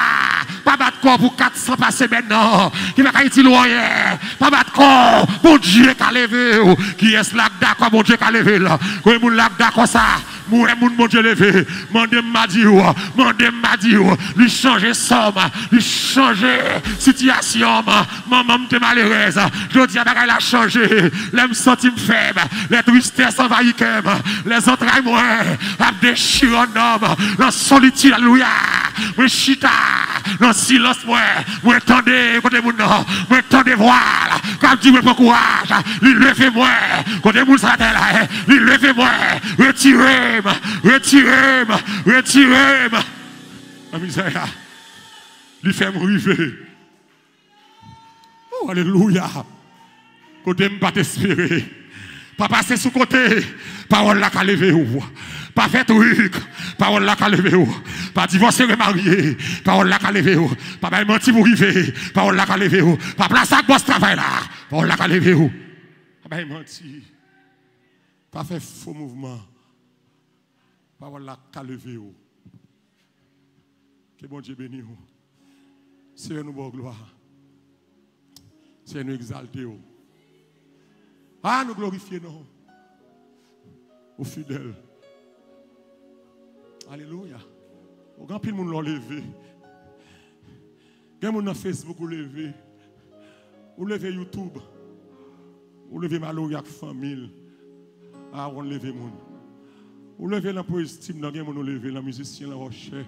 pas battre corps pour 400 par semaine non, qui va être loyer, pas battre corps, bon Dieu calé, qui est là d'accord, bon Dieu calé là, qui est là d'accord ça. Mon Dieu levé, mandem m'a dit, lui changer somme, lui changer situation, maman m'était malheureuse, je dis à elle a changé, les sentim faible, les tristesses envahissent, les entrailles moins, à déchirer un homme, la solitude, alléluia, moi chita, dans silence moi attendez, côté mon nom, moi attendez voir, comme dit moi courage, lui levez-moi, côté mon satel, lui levez-moi, retirez. Retirez-moi. La misère. Lui fait me river. Oh, alléluia. Côté me pas t'espérer. Pas passer sous côté. Parole là qu'a levé ou. Pas fait truc. Parole là qu'a levé ou. Pas divorcer remarier. Parole là qu'a levé ou. Pas mentir pour river. Parole là qu'a levé ou. Pas placer à boss travail là. Parole là qu'a levé ou. Pas mentir. Pas fait faux mouvement. Parole la levé. Que bon Dieu bénisse. Seigneur nous bonne gloire. Seigneur nous exalter. Ah, nous glorifier nous. Aux fidèles. Alléluia. Au grand pile monde l'ont levé. Gen moun dans Facebook ou levé. Ou levé YouTube. Ou levé malheureux avec famille. Ah, on levé moun. Ou lever la poésie, nous avons levé la musicien, la rocher.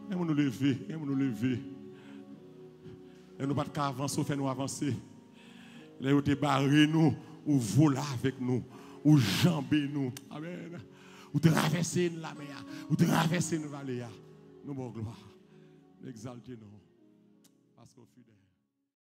Nous avons levé, nous avons levé. Et nous ne pouvons pas avancer, nous avancer. Là, vous te barré nous, ou voler avec nous, ou jamber nous. Amen. Ou traverser la mer, ou traverser la vallée. Nous, bon gloire. Exaltez nous.